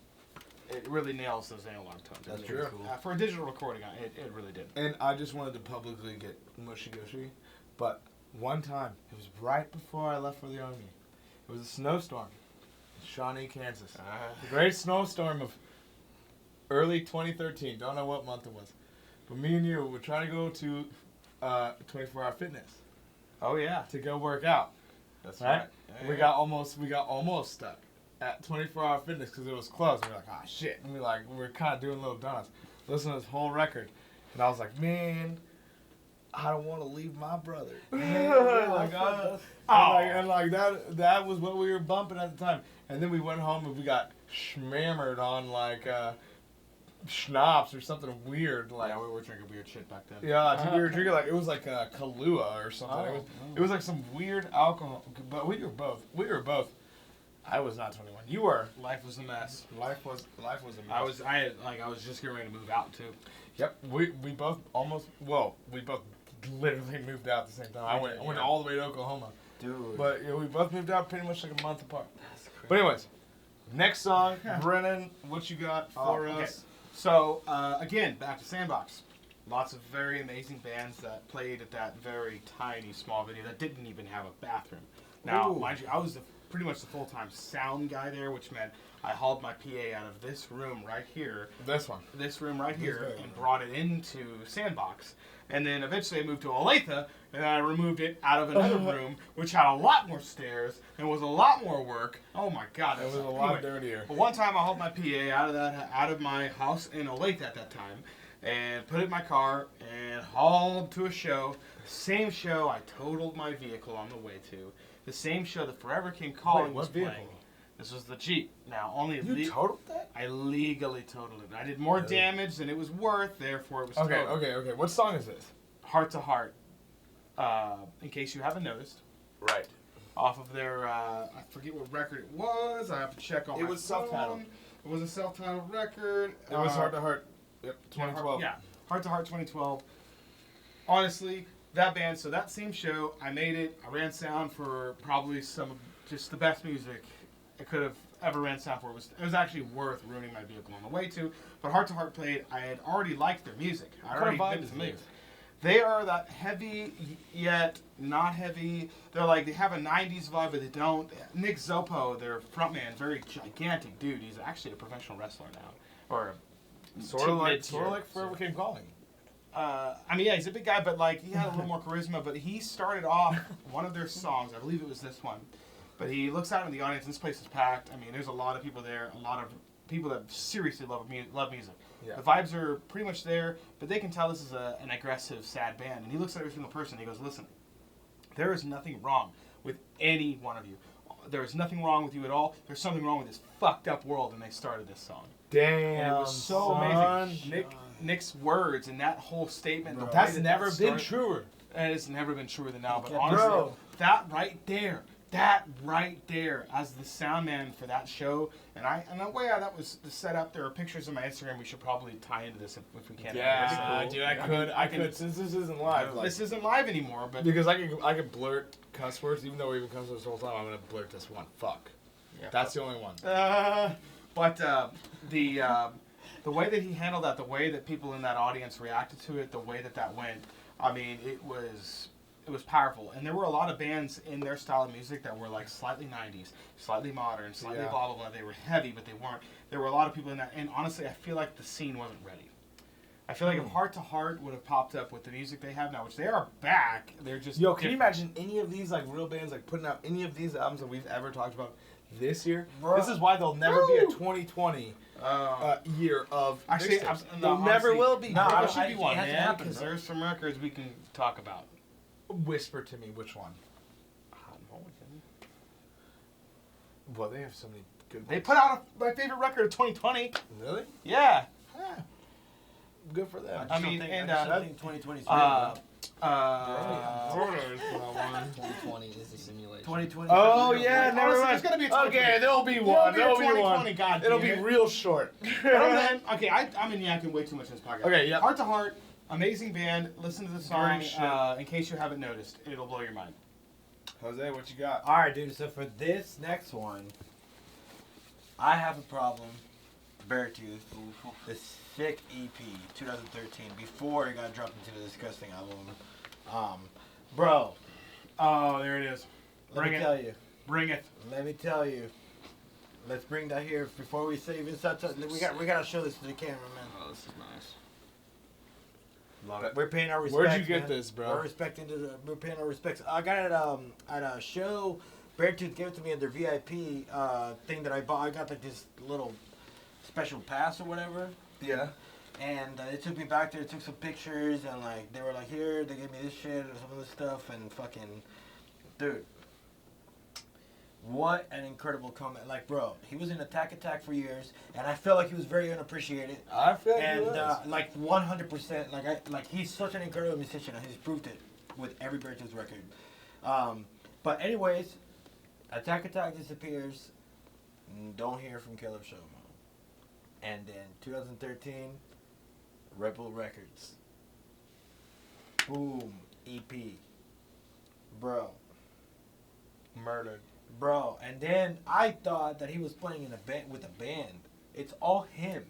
it really nails those analog tones. That's It pretty really- cool. for a digital recording, it really did. And I just wanted to publicly get mushy-gushy, but one time, it was right before I left for the Army. It was a snowstorm in Shawnee, Kansas. The great snowstorm of early 2013. Don't know what month it was. But me and you were trying to go to 24-hour fitness Oh yeah, to go work out. that's Right? right. Yeah, We yeah. got almost stuck at 24-hour fitness because it was closed. And we were like, ah, shit. And we were kind of doing little donuts. Listening to this whole record. And I was like, man, I don't want to leave my brother. That was what we were bumping at the time. And then we went home and we got schmammered on schnapps or something weird. Yeah, we were drinking weird shit back then. Yeah, we were drinking it was like Kahlua or something. Oh, It was like some weird alcohol. But we were both. I was not 21. You were. Life was a mess. Life was a mess. I was just getting ready to move out too. Yep. We both we both literally moved out at the same time. I went Yeah. all the way to Oklahoma. Dude. But we both moved out pretty much like a month apart. That's crazy. But anyways, next song, Brennan, what you got for okay. us? So again, back to Sandbox. Lots of very amazing bands that played at that very tiny, small venue that didn't even have a bathroom. Now, Ooh. mind you, I was pretty much the full-time sound guy there, which meant I hauled my PA out of this room right here, This one. and brought it into Sandbox. And then eventually I moved to Olathe, and I removed it out of another room, which had a lot more stairs and was a lot more work. Oh my God, It was a anyway, lot dirtier. But one time I hauled my PA out of my house in Olathe at that time, and put it in my car and hauled to a show. Same show I totaled my vehicle on the way to. The same show that Forever Came Calling was what vehicle? playing. This was the Jeep. Now only You totaled that? I legally totaled it. I did more Really? damage than it was worth, therefore it was Okay, totaled. okay. What song is this? Heart to Heart. In case you haven't noticed, Right. off of their I forget what record it was. I have to check on. It my was self-titled. phone. It was a self-titled record. It was Heart to Heart. Yep, Yeah, 2012. Heart to Heart 2012. Honestly, that band, so that same show, I made it. I ran sound for probably some of just the best music I could have ever ran sound for. It was actually worth ruining my vehicle on the way to. But Heart to Heart played, I had already liked their music. I What already kind of been vibe is familiar. this? They are that heavy yet not heavy. They're like, they have a 90s vibe, but they don't. Nick Zoppo, their frontman, very gigantic dude. He's actually a professional wrestler now. Or Sort of mid-tier. like Forever Came Calling. yeah, he's a big guy, but like he had a little more charisma. But he started off one of their songs, I believe it was this one. But he looks out in the audience, and this place is packed. I mean, there's a lot of people there, a lot of people that seriously love music. Yeah. The vibes are pretty much there, but they can tell this is an aggressive, sad band. And he looks at every single person, and he goes, "Listen, there is nothing wrong with any one of you. There is nothing wrong with you at all. There's something wrong with this fucked up world." And they started this song. Damn. And it was so amazing. Nick's words and that whole statement. The way That's that never that been started- truer. And it's never been truer than now. But Bro. honestly, that right there, as the sound man for that show, and the way that was set up, there are pictures on my Instagram. We should probably tie into this if we can. Yeah, That'd be dude, cool. I could, since this isn't live. This isn't live anymore, but Because I could blurt cuss words, even though we even cuss words the whole time. I'm gonna blurt this one. Fuck. Yeah, That's the only one. But the way that he handled that, the way that people in that audience reacted to it, the way that went, I mean, it was powerful. And there were a lot of bands in their style of music that were like slightly 90s, slightly modern, slightly Yeah. blah, blah, blah. They were heavy, but they weren't. There were a lot of people in that. And honestly, I feel like the scene wasn't ready. I feel like if Heart to Heart would have popped up with the music they have now, which they are back, they're just Yo, can you different. imagine any of these like real bands like putting out any of these albums that we've ever talked about this year? Bro. This is why there'll never be a Woo! 2020 year of Actually, mixtapes. no, There never honestly, will be. no, There I- should be it one, hasn't man, happened, because bro. there's some records we can talk about. Whisper to me which one. Well, they have so many good. They ones. put out my favorite record of 2020. Really? Yeah. Good for them. I mean, and, I think 2020 is Uh, real. 2020 is a simulation. 2020. Oh is real. yeah, Honestly, never there's mind. gonna be a 2020. Okay, there'll be There'll one. be a There'll be 2020, one. God It'll damn be it. real short. But other than, okay, I'm in yakking way too much in this podcast. Okay, yep. Heart to Heart, amazing band. Listen to the song. Great shit. In case you haven't noticed, it'll blow your mind. Jose, what you got? All right, dude. So for this next one, I have a problem Beartooth. The sick EP, 2013, before it got dropped into the disgusting album. Bro, Oh, there it is. let me tell you. Bring it. Let me tell you. Let's bring that here before we save it. We gotta show this to the camera, man. Oh, this is nice. Love it. We're paying our respects. Where'd you get man. this, bro? We're paying our respects. I got it at a show. Beartooth gave it to me at their VIP thing that I bought. I got like this little special pass or whatever. Yeah. And they took me back there, took some pictures, and like they were like, here, they gave me this shit and some of this stuff, and fucking, dude, what an incredible comment! Like, bro, he was in Attack for years, and I felt like he was very unappreciated. I feel like And he was. like 100%, like he's such an incredible musician, and he's proved it with every Beartooth record. But anyways, Attack disappears. Don't hear from Caleb Showman. And then 2013, Rebel Records. Boom, EP. Bro. Murdered. Bro, and then I thought that he was playing in a band with a band. It's all him.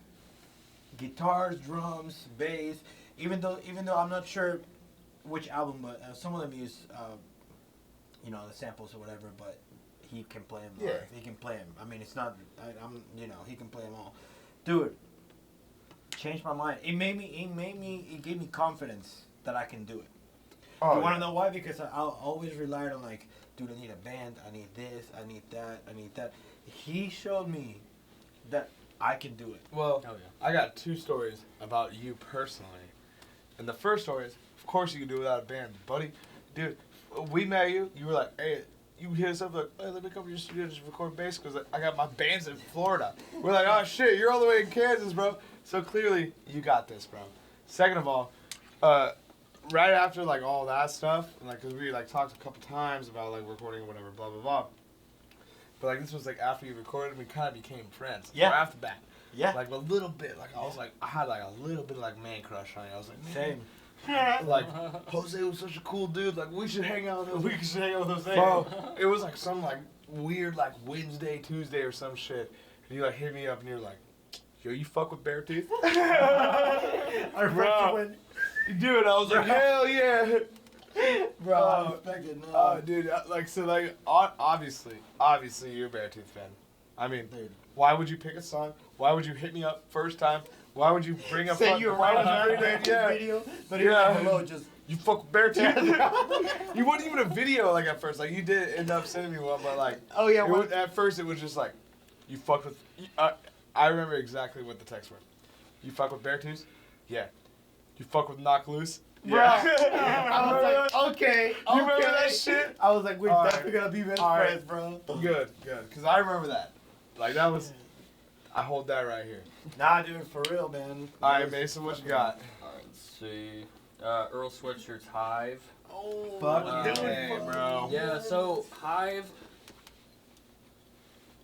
Guitars, drums, bass. Even though I'm not sure which album, but some of them use, the samples or whatever. But he can play them. Yeah. He can play them. I mean, it's not. He can play them all. Dude, changed my mind. It gave me confidence that I can do it. Oh, You want to know why? Because I always relied on like, dude, I need a band, I need this, I need that. He showed me that I can do it. Well, Oh yeah. I got 2 stories about you personally. And the first story is, of course you can do it without a band, buddy. Dude, we met you, you were like, hey, you hit us up like, hey, let me come to your studio just record bass because I got my bands in Florida. We're like, oh shit, you're all the way in Kansas, bro. So clearly, you got this, bro. Second of all, right after like all that stuff, and like, cause we like talked a couple times about like recording or whatever, blah blah blah. But like this was like after you recorded, and we kind of became friends. Yeah. Right after that. Yeah. Like a little bit, like I was like, I had like a little bit of like man crush on you. I was like, Same. like Jose was such a cool dude. Like we should hang out with him. We should hang out with Jose. Bro, it was like some like weird like Wednesday, Tuesday or some shit. And you like hit me up and you're like, yo, you fuck with Beartooth? Our Bro. friend Dude, I was like, hell yeah. bro, I respect it. No. Dude, obviously you're a Beartooth fan. I mean, Dude. why would you pick a song? Why would you hit me up first time? Why would you bring up Send you why would around you bring that- yeah. video. But Yeah. hello, just You fuck with Beartooth? You wasn't even a video like at first. Like you did end up sending me one, but like oh yeah. at first it was just like, you fuck with. I remember exactly what the texts were. You fuck with Beartooth? Yeah. You fuck with Knock Loose? Bro. Yeah. I was like, okay. You remember that shit? I was like, we're All right. definitely gonna be best All right. friends, bro. Good. Cause I remember that. Like that was. I hold that right here. Nah, dude, for real, man. All right, Mason, what you got? Alright, let's see. Earl Sweatshirt's Hive. Oh, Fuck yeah, bro. Yeah, so Hive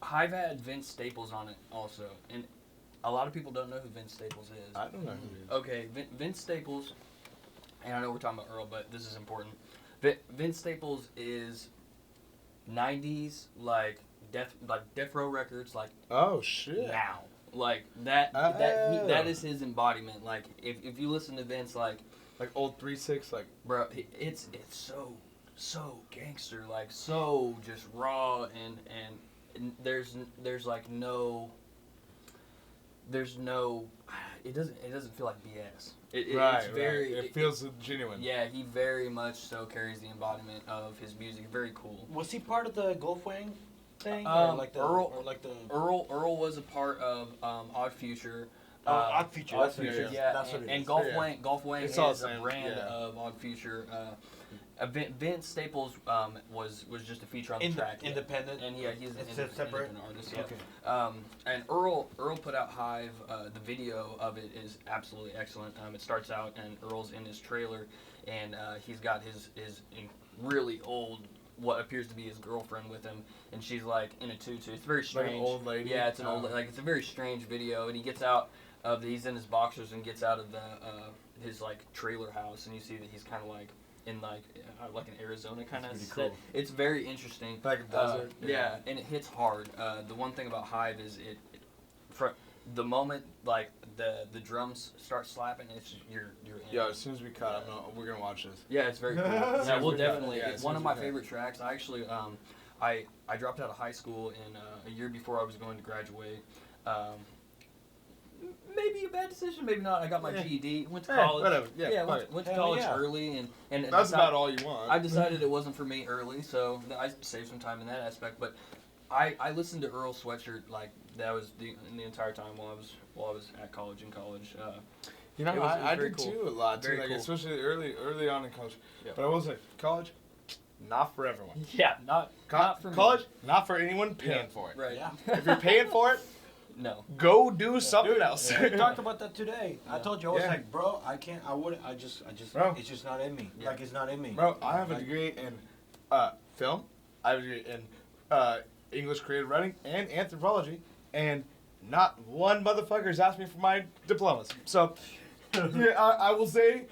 had Vince Staples on it also. And a lot of people don't know who Vince Staples is. I don't know who he is. Okay, Vince Staples, and I know we're talking about Earl, but this is important. Vince Staples is 90s, like Death Row Records, like Oh shit. now. Like that Oh. that is his embodiment. Like if you listen to Vince, like old 3-6, like. bro, it's so gangster, like so just raw and there's like no it doesn't feel like BS. It's very It feels genuine. yeah, he very much so carries the embodiment of his music. Very cool. Was he part of the Goldwing thing? Earl Earl was a part of Odd Future. Odd Future. Odd That's what it Future. is. Yeah, That's what it and is. Golf Wang It's is all a the same, brand yeah. of Odd Future. Vince Staples was just a feature on the track. Yeah. Independent. And yeah, he's an It's a separate. independent artist. Yeah. Okay. And Earl put out Hive. The video of it is absolutely excellent. It starts out and Earl's in his trailer, and he's got his really old, what appears to be his girlfriend with him, and she's like in a tutu. It's very strange. Like an old lady. Yeah, it's an old like it's a very strange video, and he gets out of he's in his boxers and gets out of the his like trailer house, and you see that he's kind of like in like an Arizona kind of pretty set. cool. It's very interesting. Like a desert. Yeah, and it hits hard. The one thing about Hive is the moment like the drums start slapping, it's you're in. Yeah, as soon as we cut, we're gonna watch this. Yeah, it's very cool. Yeah, we'll definitely. Yeah, It's one of my favorite tracks. I actually, I dropped out of high school in a year before I was going to graduate. Maybe a bad decision, maybe not. I got my GED, went to college. Whatever. Yeah, went to college early, and that's about all you want. I decided it wasn't for me early, so I saved some time in that aspect. But I listened to Earl Sweatshirt like that was the entire time while I was at college. You know, it was I very did cool. too a lot too, Very like cool. especially early on in college. Yep. But I will say, college, not for everyone. Yeah, not for me. College, not for anyone paying for it. Right. Yeah. If you're paying for it, No. go do something else. We talked about that today. I told you, I was Yeah. like, bro, I can't, I wouldn't, I just, Bro. it's just not in me. Yeah. Like, it's not in me. Bro, I have a Like, degree in film. I have a degree in English creative writing and anthropology, and not one motherfucker has asked me for my diplomas. So, yeah, I will say,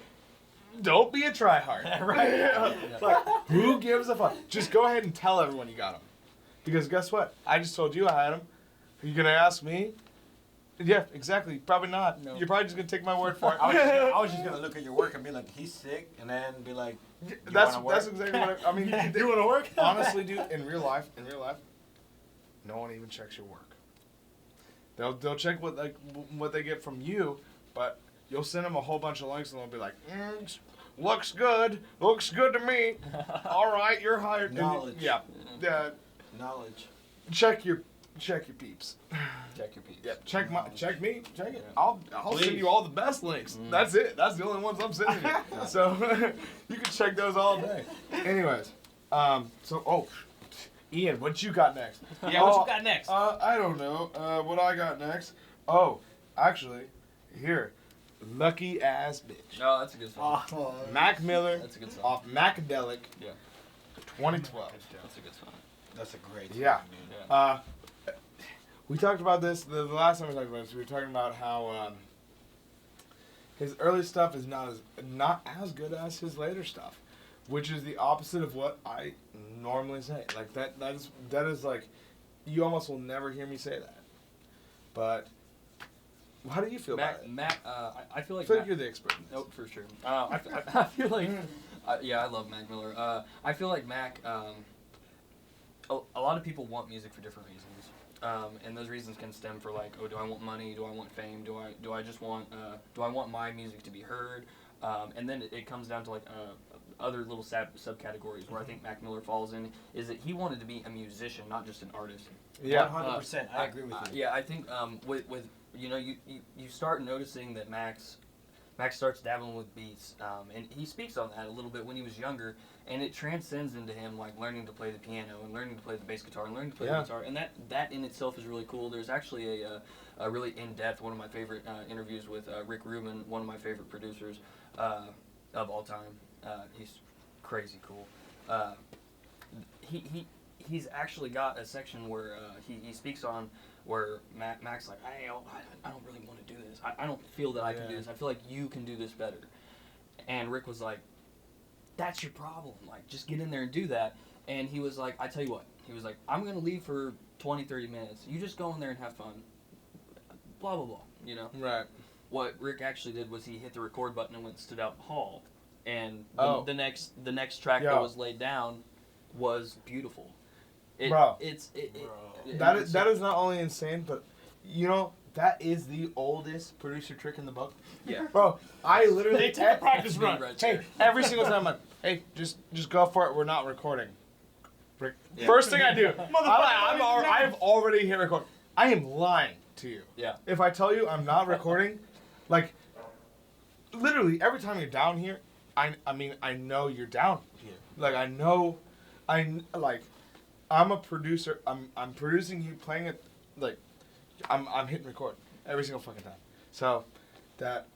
don't be a tryhard. Right. Like, who gives a fuck? Just go ahead and tell everyone you got them. Because guess what? I just told you I had them. Are you gonna ask me? Yeah, exactly. Probably not. No. You're probably just gonna take my word for it. I was just gonna look at your work and be like, he's sick, and then be like, That's wanna work? exactly what I mean. you want to work? Honestly, dude, in real life, no one even checks your work. They'll check what they get from you, but you'll send them a whole bunch of links and they'll be like, looks good to me. All right, you're hired. And Knowledge. yeah, Knowledge. check your peeps. Check your peeps. Yeah, check me. Check it. Yeah. I'll Please. send you all the best links. That's it. That's the only ones I'm sending you. So you can check those all day. Anyways, Ian, what you got next? Yeah, what you got next? I don't know. What I got next? Oh, actually, here, Lucky Ass Bitch. No, that's a good song. Mac Miller That's a good song. off Macadelic. Yeah. 2012. That's a good song. That's a great Yeah. song, dude. Yeah. We talked about this the last time we talked about this. We were talking about how his early stuff is not as good as his later stuff, which is the opposite of what I normally say. Like that is like, you almost will never hear me say that. But how do you feel about it? I feel like I feel like you're the expert. In this. Nope, for sure. I feel like, I love Mac Miller. I feel like Mac. A lot of people want music for different reasons, and those reasons can stem for like, oh, do I want money? Do I want fame? Do I just want do I want my music to be heard? And then it comes down to like other little subcategories where I think Mac Miller falls in is that he wanted to be a musician, not just an artist. Yeah. 100%. I agree with you. Yeah, I think with you know you start noticing that Max starts dabbling with beats, and he speaks on that a little bit when he was younger, and it transcends into him like learning to play the piano and learning to play the bass guitar and learning to play the guitar, and that in itself is really cool. There's actually a really in-depth, one of my favorite interviews with Rick Rubin, one of my favorite producers of all time. He's crazy cool. He's actually got a section where he speaks on where Mac's like, I don't really want to do this. I don't feel that I can do this. I feel like you can do this better. And Rick was like, that's your problem. Like, just get in there and do that. And he was like, I tell you what. He was like, I'm going to leave for 20, 30 minutes. You just go in there and have fun. Blah, blah, blah. You know? Right. What Rick actually did was he hit the record button and went and stood out in the hall. And the next track that was laid down was beautiful. That is not only insane, but you know that is the oldest producer trick in the book. Yeah, bro. I literally They take a practice run. Right hey, there. every single time I'm like, hey, just go for it. We're not recording. First thing I do, I've already hit record. I am lying to you. Yeah. If I tell you I'm not recording, like literally every time you're down here, I mean I know you're down here. Like I'm a producer. I'm producing you playing it. Like I'm hitting record every single fucking time. So that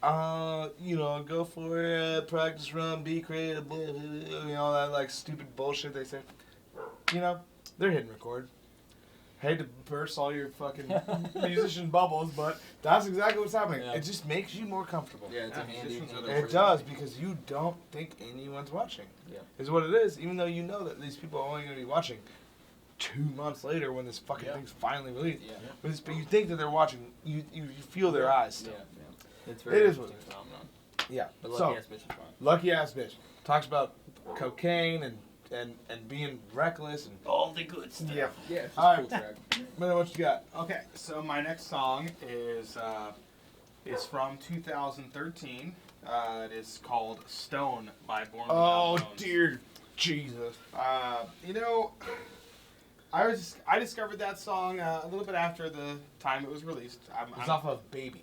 go for it, practice run, be creative, blah, blah, blah, you know that like stupid bullshit they say. You know, they're hitting record. Hate to burst all your fucking musician bubbles, but that's exactly what's happening. Yeah. It just makes you more comfortable. Yeah, it's a handy. It does, because you don't think anyone's watching. Yeah. Is what it is, even though you know that these people are only going to be watching 2 months later when this fucking Yeah. thing's finally released. Yeah. But you think that they're watching, you feel their eyes Yeah. still. It's very It is what it interesting phenomenon. Yeah. But So, lucky ass bitch is fine. lucky ass bitch. Talks about cocaine and being reckless and All the good stuff. yeah. Yeah, it's just All cool right. track. Man, what you got? Okay, so my next song is from 2013. It is called "Stone" by Born Oh Without Bones. dear Jesus. You know, I discovered that song a little bit after the time it was released. It was off of Baby.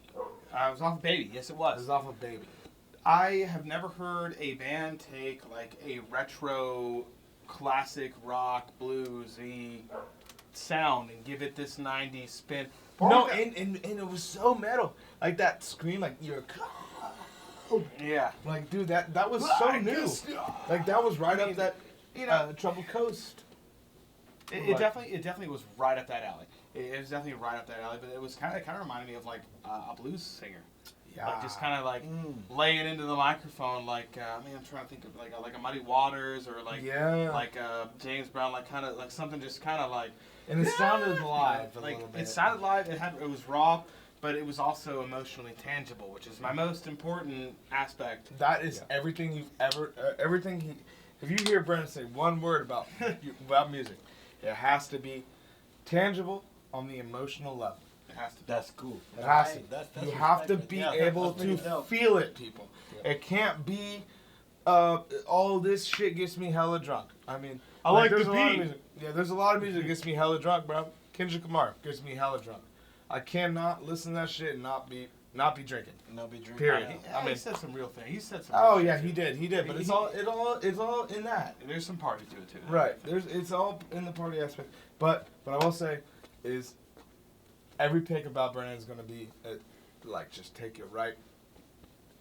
I was off of Baby. Yes, it It was. was off of Baby. I have never heard a band take like a retro, classic rock, bluesy sound and give it this '90s spin. No, and it was so metal. Like that scream, like you're Yeah. like dude, that was so new. Like that was right I mean, up that you know, Troubled Coast. it definitely was right up that alley. It was definitely right up that alley, but it was kind of reminded me of like a blues singer. Yeah. Like just kind of like laying into the microphone, like I mean, I'm trying to think of like a Muddy Waters or like Yeah. like James Brown, like kind of like something just kind of like And it sounded live a like little bit. it sounded live. It was raw, but it was also emotionally tangible, which is my most important aspect. That is everything you've ever, if you hear Brennan say one word about music, it has to be tangible on the emotional level. It has to. That's cool. It has to. That's You have to respected. be Yeah, able that's pretty to dope. feel it, people. Yeah. It can't be, all this shit gets me hella drunk. I mean, I like there's the a lot of beat. music. Yeah, there's a lot of music that gets me hella drunk, bro. Kendrick Lamar gets me hella drunk. I cannot listen to that shit and not be drinking. No be drinking. Period. I I mean- he said some real things. He said some. Oh real yeah, shit, he did. But it's all in that. too. There's some party to it too. Right. It's all in the party aspect. But I will say is every pick about Brennan is gonna be like just take you right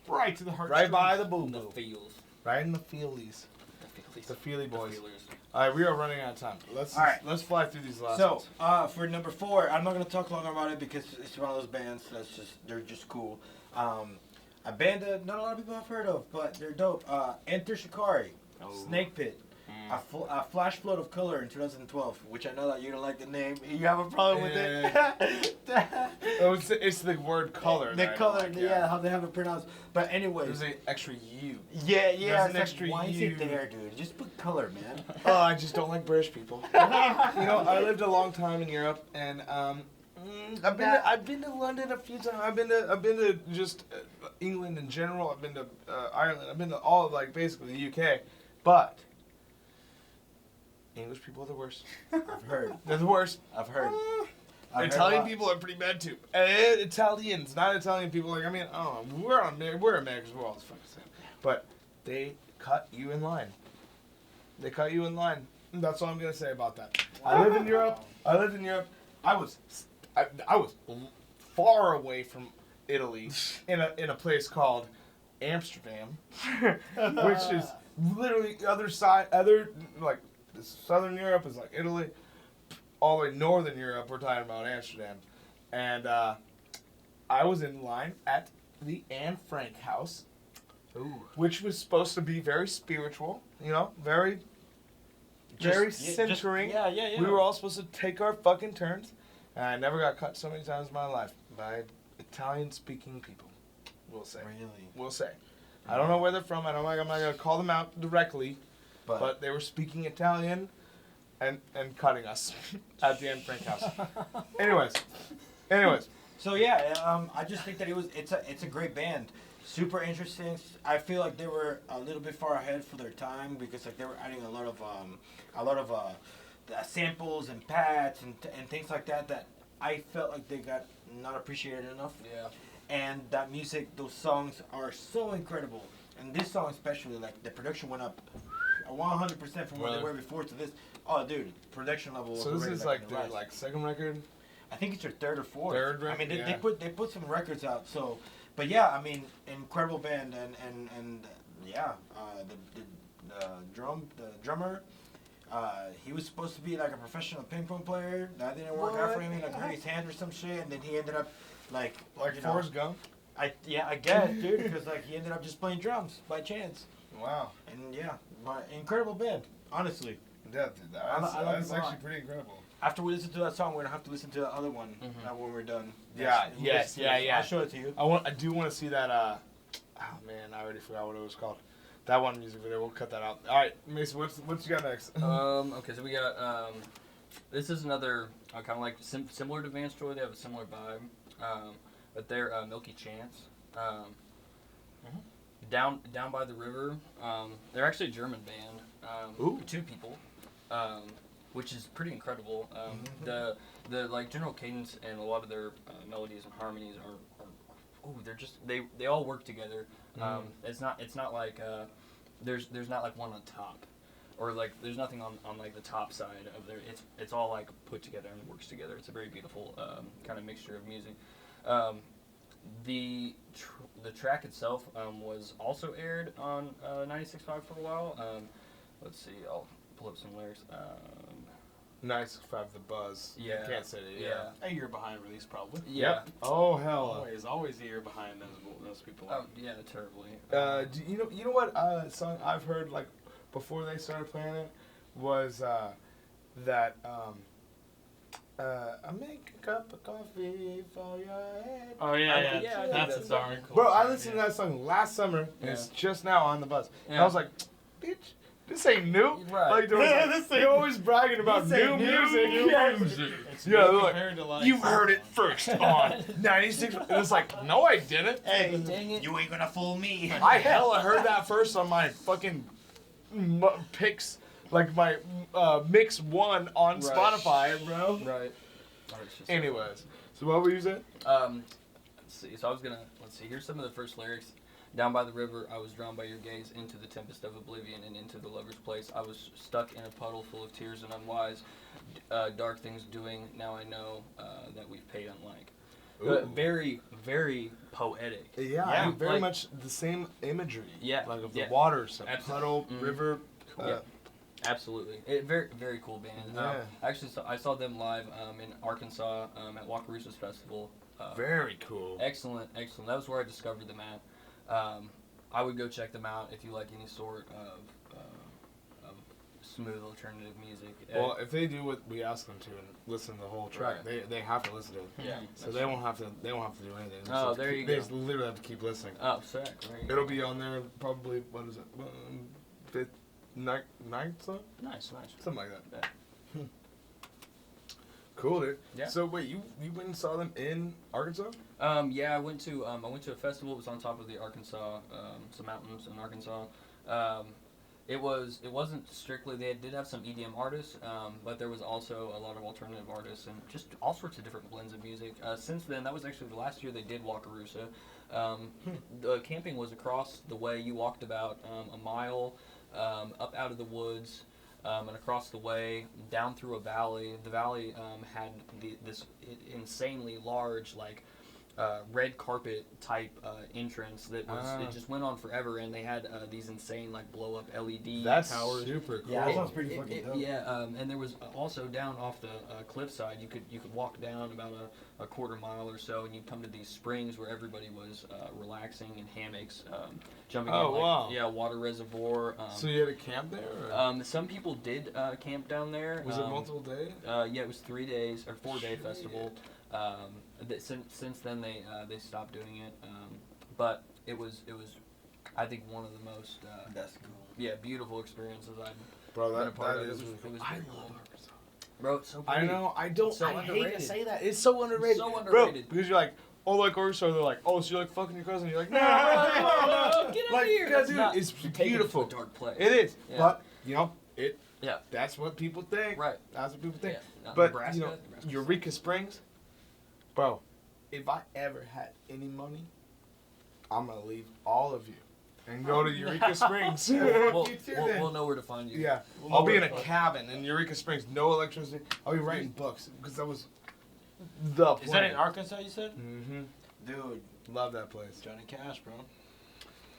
Right to the heart. by the boo The boo, feels. right in the feelies, The feelies. the feely The boys. feelers. All right, we are running out of time. Let's All right. let's fly through these last So, ones. for number 4, I'm not gonna talk long about it because it's one of those bands they're just cool. A band that not a lot of people have heard of, but they're dope. Enter Shikari, Oh. Snake Pit, Mm. a flash flood of color in 2012, which I know that you don't like the name. You have a problem with it. Oh, it's the word color. The that I don't color, like, yeah, how they have it pronounced. But anyways, There's an extra U. yeah, there's it's an like, extra why is U. it there, dude? Just put color, man. Oh, I just don't like British people. You know, I lived a long time in Europe, and I've been to London a few times. I've been to just England in general. I've been to Ireland. I've been to all like basically the UK, but English people are the worst. I've heard. They're the worst. I've heard. I've heard a Italian lot. people are pretty bad too. And Italians, not Italian people. Like I mean, oh, we're Americans. We're all the fucking same. But they cut you in line. They cut you in line. That's all I'm gonna say about that. I live in Europe. I was far away from Italy in a place called Amsterdam, which is literally like Southern Europe is like Italy. All the way northern Europe, we're talking about Amsterdam. And I was in line at the Anne Frank house, which was supposed to be very spiritual, you know, very centering. Yeah. We were all supposed to take our fucking turns. And I never got cut so many times in my life by Italian-speaking people, we'll say. Really? We'll say. I don't know where they're from. I'm not going to call them out directly, But, but they were speaking Italian and cutting us at the Anne Frank house. Anyways. so yeah, I just think that it's a great band. Super interesting. I feel like they were a little bit far ahead for their time because like they were adding a lot of samples and pads and things like that I felt like they got not appreciated enough. Yeah. And that music, those songs are so incredible. And this song especially, like the production went up 100% from where they Really? were before to this. Oh, dude, production level. So was this already, is like in the their rise. like second record. I think it's their third or fourth. Third I mean, record, they put some records out. So, but yeah, I mean, incredible band and yeah, the drummer. He was supposed to be like a professional ping pong player. That didn't work out for him. He like hurt his hand or some shit, and then he ended up like you know, Forrest Gump. I guess, dude, because like he ended up just playing drums by chance. Wow. And yeah, my incredible band, honestly. Yeah, dude, I that's like it a lot. actually pretty incredible. After we listen to that song, we're gonna have to listen to the other one when we're done. Yeah, Yes, yeah. I'll show it to you. I do want to see that. Oh man, I already forgot what it was called. That one music video. We'll cut that out. All right, Mason, what you got next? Okay, so we got this is another kind of like similar to Vance Joy. They have a similar vibe, but they're Milky Chance. Down by the river. They're actually a German band. Ooh. 2 people, which is pretty incredible. The like general cadence and a lot of their melodies and harmonies are they're just they all work together. It's not like there's not like one on top, or like there's nothing on like the top side of their. It's all like put together and works together. It's a very beautiful kind of mixture of music. The track itself was also aired on 96.5 for a while. Let's see, I'll pull up some lyrics. Nice five the buzz. Yeah. You can't say it. Yeah. A year behind release, probably. Yeah. Yep. Oh hell. Always a year behind those people. Oh yeah, terribly. You know what song I've heard like before they started playing it was that I make a cup of coffee for your head. Oh yeah. Yeah, That's a that's song. Bro, I listened to that song last summer and it's just now on the buzz. And I was like, bitch, this ain't new. Right. Like they're always bragging about new music. It's Yeah, new they're compared to like You've heard it first on 96. And it's like, no, I didn't. Hey, Dang it. you ain't gonna fool me. I hella heard that first on my fucking picks, like my mix 1 on Right. Spotify, bro. Right. Oh, it's just- Anyways, so what were you saying? Let's see. So let's see. Here's some of the first lyrics. Down by the river, I was drawn by your gaze into the tempest of oblivion and into the lover's place. I was stuck in a puddle full of tears and unwise, dark things doing. Now I know that we've paid unlike. Very, very poetic. Yeah, very like- much the same imagery. Yeah, Like of the yeah. water, so Absolutely. puddle, river. Yeah. Absolutely. Very, very cool band. Yeah. Actually, I saw them live in Arkansas at Wakarusa's Festival. Very cool. Excellent. That was where I discovered them at. I would go check them out if you like any sort of smooth alternative music. Well, if they do what we ask them to and listen to the whole track, they have to listen to it. Yeah. So they won't have to do anything. They Oh, just there you They go. just literally have to keep listening. Oh, sick. There you go. It'll be on there probably. What is it? Fifth, ninth song? Nice. Something like that. Cool, dude. Yeah. So wait, you went and saw them in Arkansas? Yeah, I went to a festival. It was on top of the Arkansas, some mountains in Arkansas. It wasn't strictly. They did have some EDM artists, but there was also a lot of alternative artists and just all sorts of different blends of music. Since then, that was actually the last year they did Wakarusa. The camping was across the way. You walked about a mile up out of the woods. And across the way, down through a valley. The valley had this insanely large, like, red carpet type entrance that was it just went on forever, and they had these insane like blow up LED That's towers. super cool. Yeah, that sounds pretty fucking dope. Yeah, and there was also down off the cliffside. You could walk down about a quarter mile or so, and you'd come to these springs where everybody was relaxing in hammocks, jumping in like water reservoir. So you had a camp there? Or? Some people did camp down there. Was it multiple days? Yeah, it was 3 days or 4-day festival. Since then they stopped doing it, but it was I think one of the most That's cool. beautiful experiences I've Bro, been a part of. is It was really cool. very I cool. love Arkansas. Bro, it's so I pretty. know. I don't. So I hate to underrated. say that. It's so underrated. So Bro, underrated. because you're like, oh, like Arkansas. They're like, oh, so you're like fucking your cousin. You're like, no, Get out like, of here. dude, That's it's you're taking it to beautiful. a dark place. It is, Yeah. but you know, it. Yeah. That's what people think. Right. That's what people think. Yeah. But Nebraska, you know, Nebraska's Eureka Springs, bro. If I ever had any money, I'm gonna leave all of you and go to Eureka Springs. We'll know where to find you. Yeah, We'll I'll know be where in a to find cabin in Eureka Springs, no electricity. I'll be writing books because that was the place. Is that in Arkansas, you said? Mm-hmm. Dude, Love that place. Johnny Cash, bro.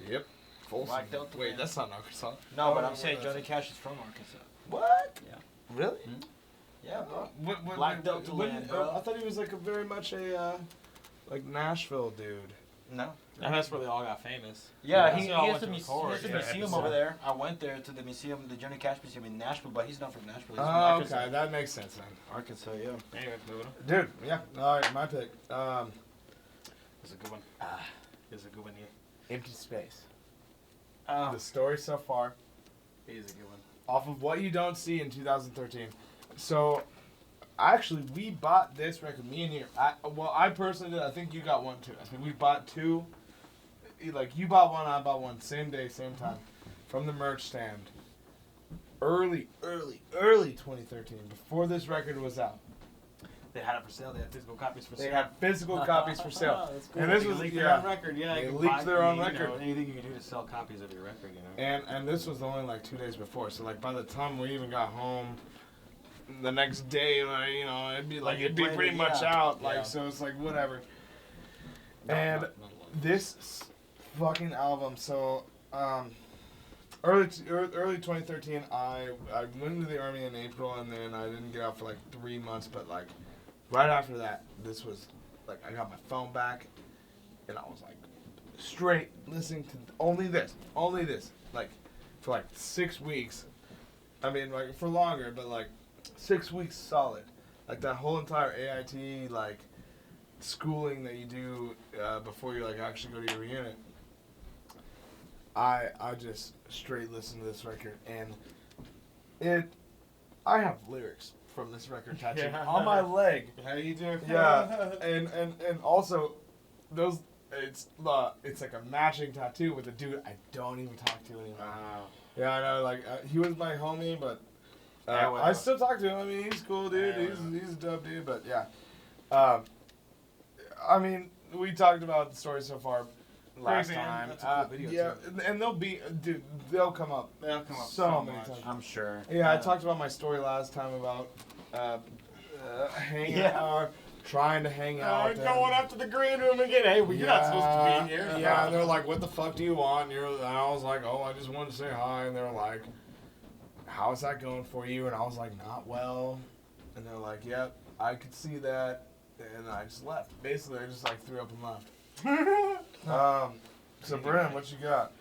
Yep. Folsom. Black Delta Wait, Man. that's not Arkansas. No, but Oh, I'm saying that's- Johnny Cash is from Arkansas. What? Yeah. Really? Yeah, bro. What, Black Delta Land, bro. I thought he was like a very much a like Nashville dude. No. And that's where they all got famous. Yeah, That's he where all has went a to record. museum episode. over there. I went there to the museum, the Johnny Cash Museum in Nashville, but he's not from Nashville. He's from Oh, Arkansas. okay, that makes sense then. Arkansas, yeah. Anyway, moving on. Dude, yeah. All right, my pick. It's a good one. It's a good one here. Empty Space. Oh, The story so far, he's a good one. off of What You Don't See in 2013. So, actually, we bought this record, me and you. I personally did. I think you got one too. I think we bought two. Like, you bought one, I bought one, same day, same time, from the merch stand. Early 2013, before this record was out. They had it for sale. They had physical copies for sale. They had physical copies for sale. That's cool. And this They was, leaked yeah. their own record. Yeah, They you can leaked buy- their own you know, record. anything you can do to sell copies of your record, you know. And this was only like 2 days before, so like by the time we even got home, the next day, like, you know, it'd be like Like, it'd be played pretty it, much yeah. out, like Yeah. so it's like whatever. Not And a lot. this fucking album, so early 2013, I went into the army in April, and then I didn't get out for like 3 months, but like right after that, this was like I got my phone back, and I was like straight listening to only this, like for like 6 weeks. I mean, like for longer, but like 6 weeks solid. Like that whole entire AIT like schooling that you do before you like actually go to your unit. I just straight listened to this record, and I have lyrics from this record tattooed Yeah. on my leg. How you do? Yeah, and also those it's like a matching tattoo with a dude I don't even talk to anymore. Wow. Yeah, I know. Like he was my homie, but Yeah, well, I still talk to him. I mean, he's cool, dude. Yeah, He's a dope dude. But yeah, I mean, we talked about the story so far last Great band. time. That's a cool video, yeah, too. and they'll come up. They'll come up so so many much. times. I'm sure. Yeah, I talked about my story last time about hanging out, trying to hang out. and- Going up to the green room again. Hey, you're not supposed to be here. Yeah, and they're like, "What the fuck do you want?" And I was like, "Oh, I just wanted to say hi." And they're like, "How's that going for you?" And I was like, "Not well." And they're like, "Yep, I could see that." And I just left. Basically, I just like threw up and left. So Brennan, what you got?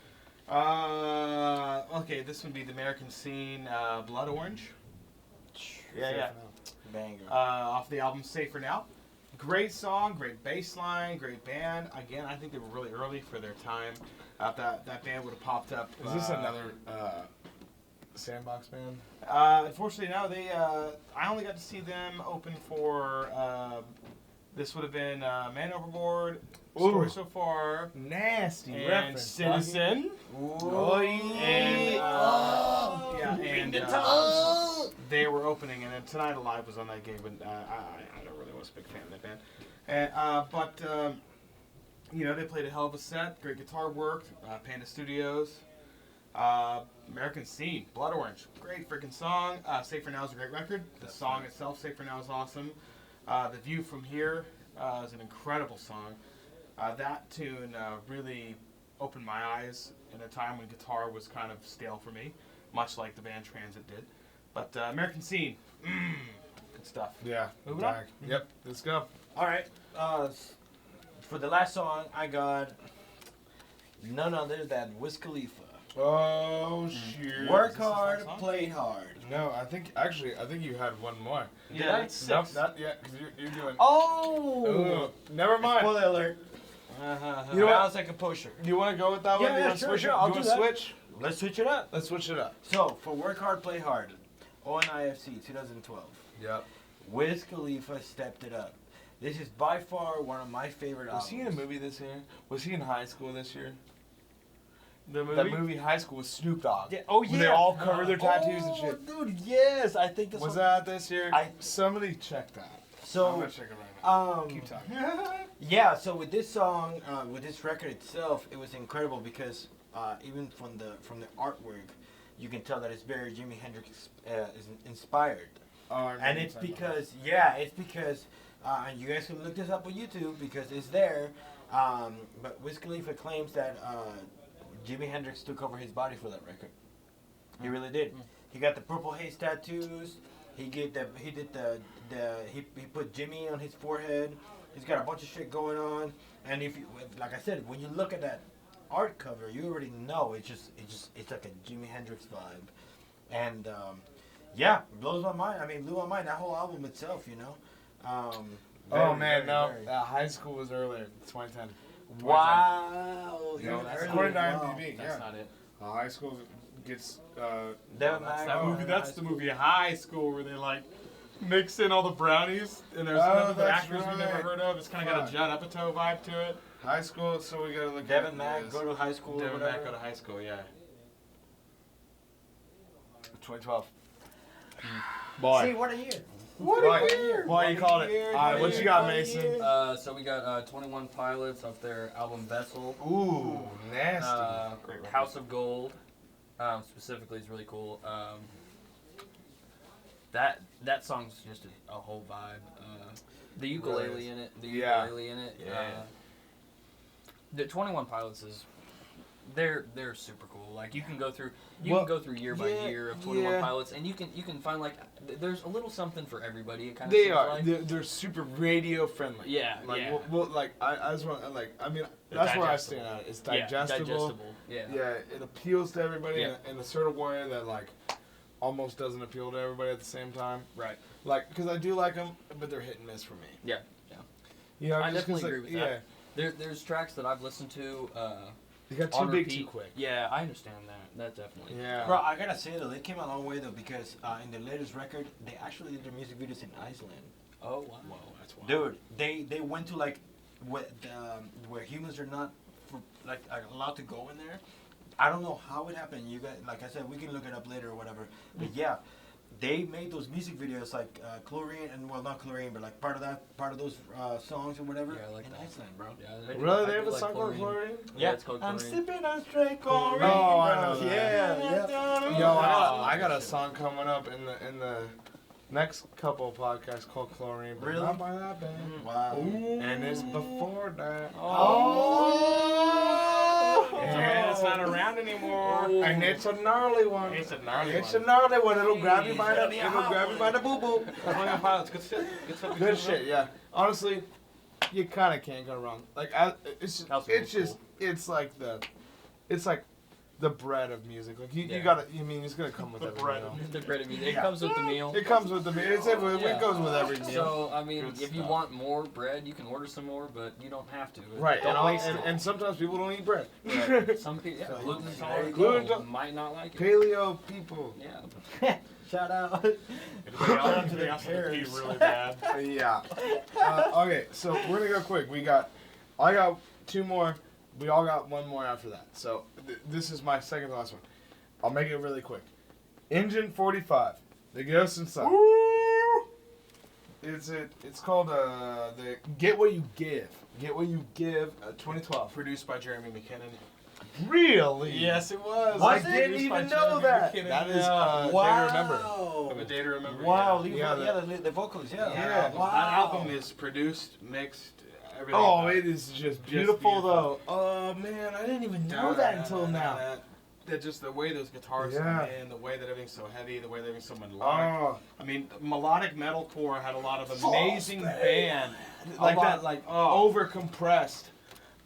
Okay, this would be the American Scene, Blood Orange. Yeah. Banger. Off the album Safer Now. Great song, great bass line, great band. Again, I think they were really early for their time. That band would have popped up. Is this another Sandbox band? Unfortunately, no. I only got to see them open for. This would have been Man Overboard, Story Ooh. So Far, Nasty and reference. Citizen. Oh, And yeah, and they were opening, and then Tonight Alive was on that gig, but I don't really was a big fan of that band. And but you know, they played a hell of a set, great guitar work, Panda Studios, American Scene, Blood Orange, great freaking song. Safer Now is a great record. The song itself, Safer Now, is awesome. The View From Here is an incredible song. That tune really opened my eyes in a time when guitar was kind of stale for me, much like the band Transit did. But American Scene, good stuff. Yeah. Moving on. back. Yep. Let's go. All right. For the last song, I got none other than Wiz Khalifa. Oh shit. Work Is this his hard, last song? play hard. No, I think you had one more. Yeah, Did it's I? Nope, six. not yet, because you're doing. Oh! Ooh, never mind. Spoiler alert. You know what? Sounds like a pusher. Do you want to go with that one? Yeah, Do you yeah, wanna sure, switch sure, it? I'll You do wanna that. switch? Let's switch it up. Let's switch it up. So, for Work Hard, Play Hard, ONIFC 2012, Yep. Wiz Khalifa stepped it up. This is by far one of my favorite albums. Was he in a movie this year? Was he in high school this year? The movie? That movie High School with Snoop Dogg. Yeah. Oh, Where yeah. they all covered their tattoos and shit. Dude, yes. I think that's Was what- that this year? I- Somebody check that. I'm So, gonna check it right now. Keep talking. yeah, so with this song, with this record itself, it was incredible because even from the artwork, you can tell that it's very Jimi Hendrix is inspired. And it's because, and you guys can look this up on YouTube because it's there. But Wiz Khalifa claims that Jimi Hendrix took over his body for that record. He really did. He got the Purple Haze tattoos. He put Jimmy on his forehead. He's got a bunch of shit going on, and if you, like I said, when you look at that art cover, you already know it's like a Jimi Hendrix vibe, and yeah, it blows my mind. I mean, blew my mind. That whole album itself, you know. Oh man, no, very- high school was earlier, 2010. Wow. Yeah, even that's earlier. according to Wow. IMDb. That's Yeah, not it. high school gets. Devin That's Mack, that movie. in That's high the school. movie High School where they like mix in all the brownies and there's Oh, some that's actors we've never right. heard of. It's kind of got a Judd Apatow vibe to it. High school, so we gotta look Devin at Mack, this. go to high school. Devin whatever. Mack go to high school, yeah. 2012. See, Boy. what a year. What a a year. Boy, you called it. Alright, what you got, Mason? So we got 21 Pilots off their album Vessel. Ooh, nasty. Great record. House of Gold, specifically, is really cool. That song's just a whole vibe. The ukulele in it. Yeah. Yeah. The 21 Pilots is they're super cool. Like you can go through year by yeah, year of 21 yeah. Pilots, and you can find like there's a little something for everybody. It kind of They seems are. like. They're super radio friendly. Yeah, Like, yeah. well, like I just want like I mean They're that's where I digestible. stand at. It's Yeah, digestible. Yeah. Yeah, it appeals to everybody Yeah. in a certain way that like almost doesn't appeal to everybody at the same time. Right. Like, because I do like them, but they're hit and miss for me. Yeah. You know, I just 'cause, definitely like, agree with that. There's tracks that I've listened to. They got on too big repeat. too quick. Yeah, I understand that. That definitely. Yeah. Bro, I gotta say though, they came a long way though because in their latest record, they actually did their music videos in Iceland. Oh wow. Whoa, that's wild. Dude, they went to like where humans are not allowed to go in there. I don't know how it happened. You guys, like I said, we can look it up later or whatever. But yeah, they made those music videos like chlorine and well not chlorine, but like part of those songs or whatever Yeah, I like in that. Iceland, bro. Yeah, Really? I They have do a song called Chlorine? Yeah, it's called I'm Chlorine. sipping on straight chlorine. Oh, I bro. know that. Yeah. Yo, Oh, I got a song coming up in the next couple of podcasts called Chlorine, but Really? not by that band. Wow. And it's before that. Man, it's not around anymore. And it's a gnarly one. It's a gnarly It's one. a gnarly one. It'll grab you by the Jeez. it'll grab you by the boo boo. 21 Pilots, good shit. Good stuff. Good shit, yeah. Honestly, you kind of can't go wrong. Like it's House it's Rules just it's like the bread of music. Like you Yeah. gotta. I mean, it's gonna come with The every bread meal. of The bread of music. It Yeah. comes with the meal. It comes with the meal. Yeah. It goes with every meal. So I mean, Good if you stuff. want more bread, you can order some more, but you don't have to. Right, Don't and, waste and sometimes people don't eat bread. it. Some people, yeah, So, gluten there you intolerant go. people might not like it. Paleo people. Yeah. Shout out. Anybody else to their has to pee parents. really bad. Yeah. Okay, so we're gonna go quick. I got two more. We all got one more after that. So this is my second to last one. I'll make it really quick. Engine 45. The Ghost Inside. It's called the Get What You Give. Get What You Give. 2012. Produced by Jeremy McKinnon. Really? Yes, it was. I Was it? didn't Produced by even know Jeremy that. McKinnon, That is yeah. Day to Remember. Of a Day to Remember. Wow, Yeah. the vocals, yeah. Yeah. Wow. That album is produced, mixed, everything. Oh, about it is just beautiful, beautiful. though. Oh man, I didn't even know that until now. That just the way those guitars Yeah. come in, the way that everything's so heavy, the way that everything's so melodic. Oh, I mean, melodic metalcore had a lot of amazing band. like A lot- that, like oh. over compressed,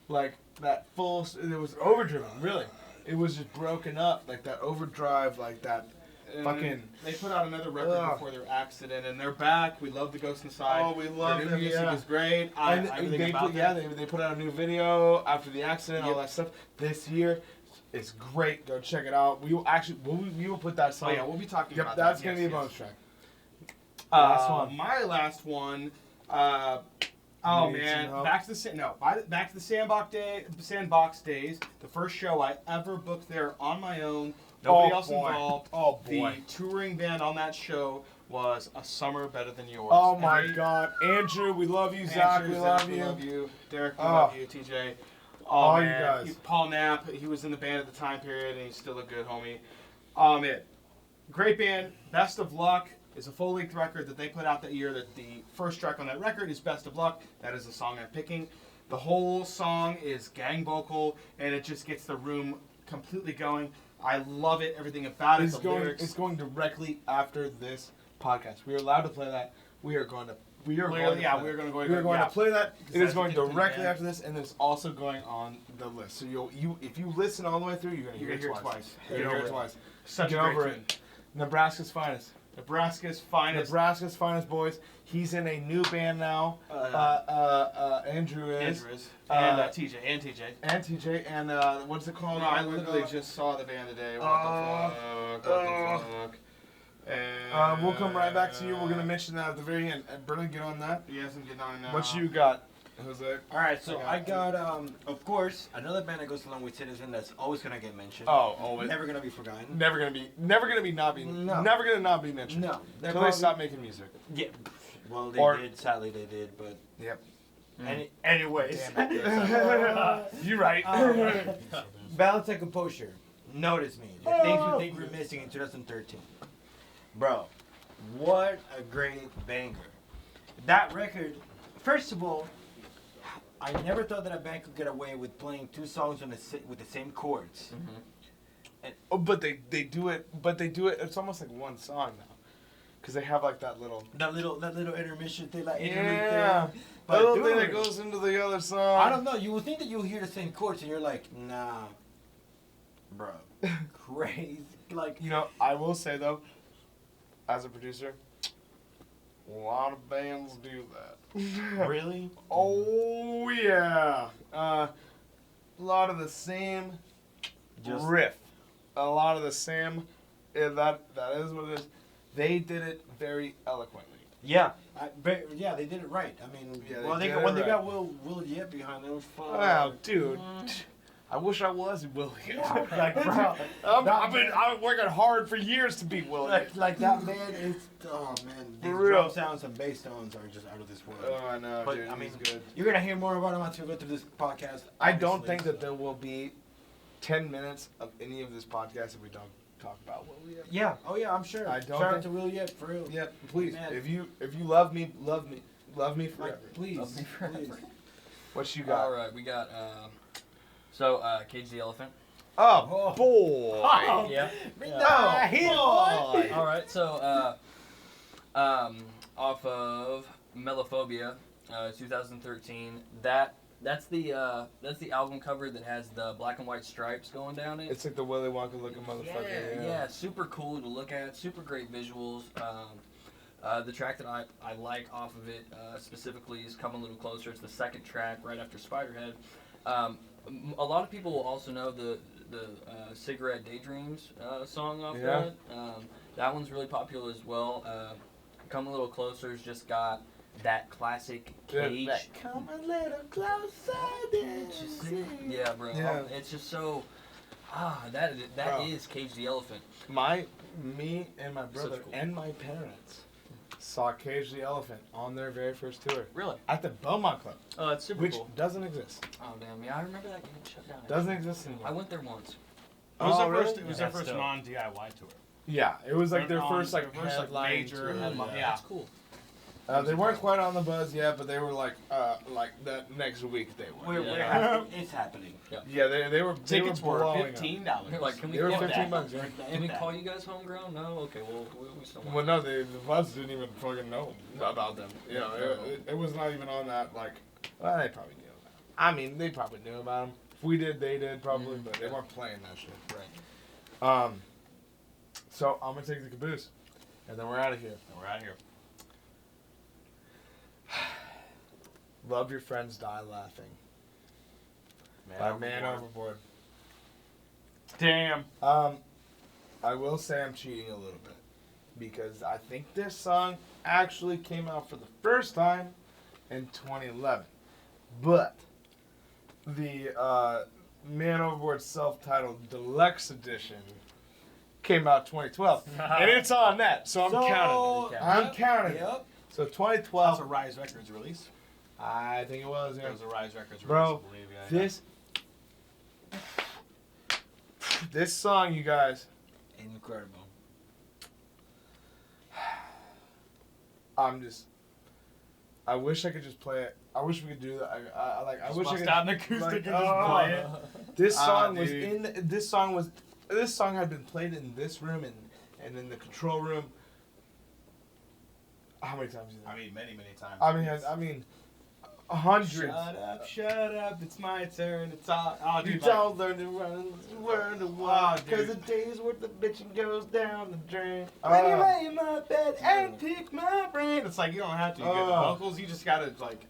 like that full. It was overdriven, really. It was just broken up, like that overdrive, like that. And Fucking- They put out another record Ugh. before their accident, and they're back. We love the Ghost Inside. Oh, we love Their new them, music yeah. is great. And Everything they about put, them. they put out a new video after the accident, all Yep. that stuff. This year, it's great. Go check it out. We will actually, we will put that Oh song. yeah, we'll be talking Yep, about that's that. gonna Yes, be a yes. bonus track. Last one. My last one. You need Man, some help? back to the Sandbox days. The first show I ever booked there on my own. Nobody else boy. involved. Oh The boy. touring band on that show was A Summer Better Than Yours. Oh my And they- God, Andrew, we love you. Zach, Andrew, we love we you. love you. Derek, we Oh. love you. TJ. Oh, All you man. guys. Paul Knapp, he was in the band at the time period, and he's still a good homie. Great band. Best of Luck is a full-length record that they put out that year. That the first track on that record is Best of Luck. That is the song I'm picking. The whole song is gang vocal, and it just gets the room completely going. I love it. Everything about it. It's The lyrics. going directly after this podcast. We are allowed to play that. We are going to We are We're going. going to play that. It is that's going the thing, directly yeah. after this, and it's also going on the list. So if you listen all the way through, you're gonna You're hear gonna it hear it twice. twice. You're gonna hear it twice. Such Get a over great it. tune. Nebraska's finest. Nebraska's finest. Nebraska's finest boys. He's in a new band now. Andrew is. And TJ. And TJ. And TJ. And what's it called? I literally just saw the band today. What the fuck? And We'll come right back to you. We're gonna mention that at the very end. Brennan, get on that. Yes, I'm getting on now. What you got, Jose? All right, so I got of course, another band that goes along with Citizen that's always gonna get mentioned. Oh, always. Never gonna be forgotten. Never gonna not be No. never gonna not be mentioned. No, they're Until they probably- stop making music. Yeah. Well, they Or- did. Sadly, they did. But Yep. anyways, You're right. balance and composure. Notice me. The things you think we're missing in 2013. Bro, what a great banger. That record, first of all, I never thought that a band could get away with playing two songs on with the same chords. But they do it. But they do it. It's almost like one song now, because they have like that little. That little intermission thing, like Yeah. thing. But But little thing that dude, goes into the other song. I don't know. You would think that you'll hear the same chords, and you're like, nah, bro, crazy. Like, You know, I will say though, as a producer, a lot of bands do that. really? Oh yeah. A lot of the same riff. A lot of the same. That is what it is. They did it very eloquently. Yeah, yeah, they did it right. I mean, Yeah, well, they did when it they got right. Will Yip behind them, fuck. Wow, dude. I wish I was Willie. Like, bro, I've been working hard for years to beat Willie. like that man is. Oh man, these For real. drum sounds and bass tones are just out of this world. Oh, I know, But, dude. I mean, he's good. You're gonna hear more about him as we go through this podcast. I don't obviously, think that so. there will be 10 minutes of any of this podcast if we don't talk about Willie. Yeah. Oh yeah, I'm sure. I don't Shout out think- to Will Yip for real. Yeah, please. Man. If you love me forever. Like, please, Love me forever. please. What you got? All right, we got Cage the Elephant. Oh, boy. Yeah. Oh, boy. All right, so off of Melophobia, 2013. That's the album cover that has the black and white stripes going down it. It's like the Willy Wonka looking motherfucker. Yeah, super cool to look at, super great visuals. The track that I like off of it specifically is Come a Little Closer. It's the second track right after Spiderhead. A lot of people will also know the Cigarette Daydreams song off Yeah. that. That one's really popular as well. Come a Little Closer's just got that classic Cage. Come a little closer. Yeah, bro. Yeah. It's just so. That Bro. is Cage the Elephant. Me and my brother cool. and my parents saw Cage the Elephant on their very first tour Really? at the Belmont Club, Oh, that's super which cool. doesn't exist. Oh damn, yeah, I remember that getting shut down. Doesn't exist anymore. I went there once. It was Oh, their really? first. It was their Yeah, first still. non-DIY tour. Yeah, it was like their first Their first, headline major tour. headline. Yeah, Yeah. that's cool. They weren't quite on the buzz yet, but they were like that next week they were. We're Yeah. it's happening. Yeah, they were Tickets were blowing up. $15. They're like, can we They were get 15 that? bucks. Yeah. Can we call you guys homegrown? No. Okay, well we still want. Well, no, the buzz didn't even fucking know about them. You know, it was not even on that. Like, well, they probably knew about them. I mean, they probably knew about them. If we did, they did probably, but they weren't playing that shit. Right. So I'm gonna take the caboose, and then we're out of here. We're out here. Love Your Friends Die Laughing by Man Overboard. Damn. I will say I'm cheating a little bit because I think this song actually came out for the first time in 2011, but the Man Overboard self-titled deluxe edition came out 2012, and it's on that, so I'm counting it. I'm counting it. Yep. So That was 2012, a Rise Records release. I think it was. That Yeah. was a Rise Records release, Bro, I believe. Yeah, this song, you guys. Incredible. I wish I could just play it. I wish we could do that. I wish I bust could. out an acoustic like, and just play it. This song was dude. in. This song had been played in this room and in the control room How many times? I mean, many times. I mean, hundreds. Shut up, it's my turn. It's all. Oh, You dude, don't learn to run to walk, dude. cause the day's worth of bitching goes down the drain. When you lay in my bed and pick my brain. It's like you don't have to get the Oh. vocals. You just gotta like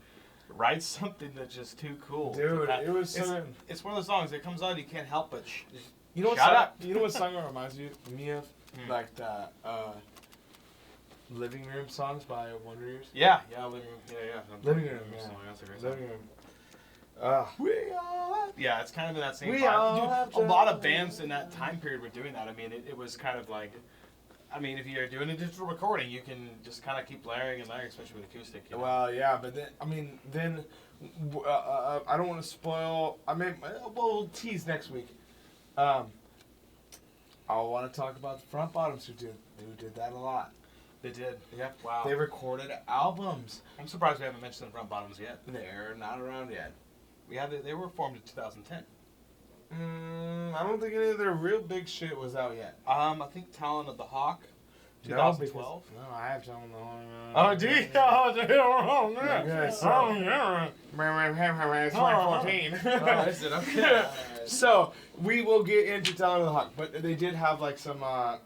write something that's just too cool. Dude, it was It's, so. it's one of those songs that comes on, you can't help but just You know what? Shut song, up. You know what song it reminds me of? Hmm. Like the Living Room songs by Wonder Years. yeah, living room, Living Room, yeah. song, that's a great song. Living Room. We all have, yeah, it's kind of in that same We vibe. all Dude, have a lot of trouble. bands in that time period were doing that. I mean, it was kind of like, I mean, if you're doing a digital recording, you can just kind of keep layering and layering, especially with acoustic. You know? Well, yeah, but then I don't want to spoil. I mean, we'll tease next week. I want to talk about the Front Bottoms who did that a lot. They did. Yeah. Wow. They recorded albums. I'm surprised we haven't mentioned the Front Bottoms yet. They're not around yet. They were formed in 2010. I don't think any of their real big shit was out yet. I think Talon of the Hawk, No, 2012. because- No, I have Talon of the Hawk. Oh, do you? Oh, Yeah, so- Oh, yeah. It's 2014. Oh, is it? Okay. So we will get into Talon of the Hawk, but they did have like some My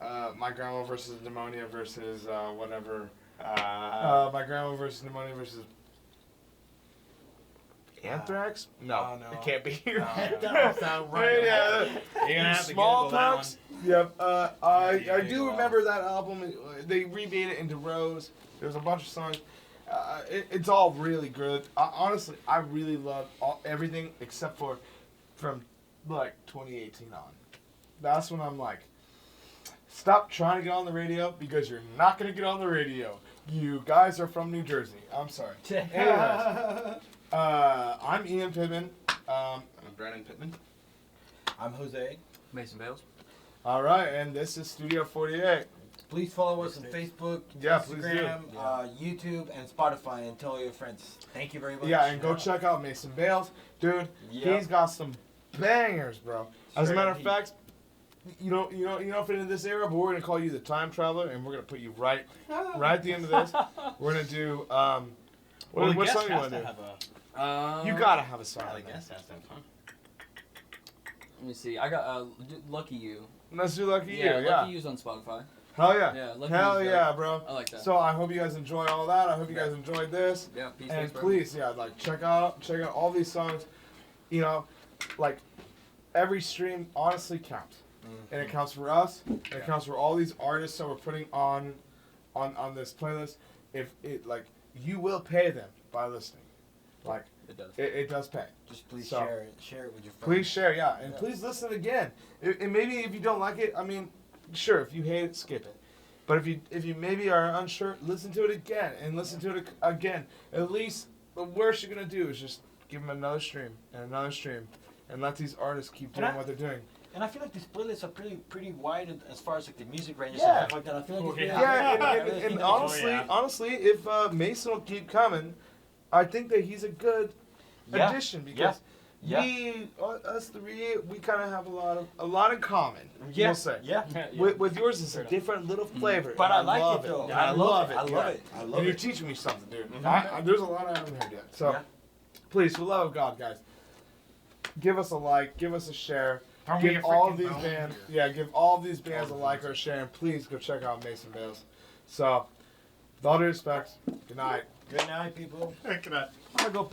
Grandma versus Pneumonia versus whatever. My Grandma versus Pneumonia versus Anthrax? No, no. it can't be. That don't sound right. Yeah. You're gonna have to Smallpox. Yep. I Yeah, do well. remember that album. They remade it into Rose. There's a bunch of songs. It's all really good. Honestly, I really love everything except for from like 2018 on. That's when I'm like, stop trying to get on the radio because you're not gonna get on the radio. You guys are from New Jersey. I'm sorry. Anyways, I'm Ian Pittman. I'm Brennan Pittman. I'm Jose. Mason Bales. All right, and this is Studio 48. Please follow us on Facebook, Yeah, please do. Instagram, YouTube, and Spotify, and tell your friends. Thank you very much. Yeah, and go check out Mason Bales, dude. Yep. He's got some bangers, bro. As a Sure matter of indeed. fact, you don't fit into this era, but we're gonna call you the time traveler, and we're gonna put you right at the end of this. We're gonna do what song you wanna do? You gotta have a song. I in there. guess that's that fun. Let me see. I got Lucky You. Let's do Lucky You. Yeah, Yeah. Lucky You's on Spotify. Hell yeah. Yeah, Lucky Hell You's yeah, dope. bro. I like that. So I hope you guys enjoy all that. I hope you guys enjoyed this. Yeah, peace. And thanks, bro. please, like check out all these songs. You know, like every stream honestly counts, and it counts for us. And it counts for all these artists that we're putting on this playlist. If it like you will pay them by listening, like It does. it does pay. Just please So- share it with your friends. Please share, yeah, and Yeah. please listen again. And maybe if you don't like it, I mean, sure, if you hate it, skip it. But if you maybe are unsure, listen to it again and listen to it again. At least the worst you're gonna do is just give them another stream and another stream, and let these artists keep doing what they're doing. And I feel like these playlists are pretty wide as far as like the music ranges Yeah. and stuff like that. I feel like it's Yeah. really- Yeah, I and, really and think that's- honestly, if Mason will keep coming, I think that he's a good Yeah. addition because Yeah. we us three we kind of have a lot in common. Yeah. We'll say. Yeah. With yours, it's a different little flavor. But and I like love it though. Yeah, I love it. I love yeah. it. I love And you're it. teaching me something, dude. Mhm. There's a lot I haven't heard yet. So, Yeah. please, for the love of God, guys, give us a like, give us a share. Throw me Give a all freaking these bone bands, here. give all these bands a like or a share, and please go check out Mason Bales. So, with all due respect, good night. Good night, people. Good night. I'm gonna go.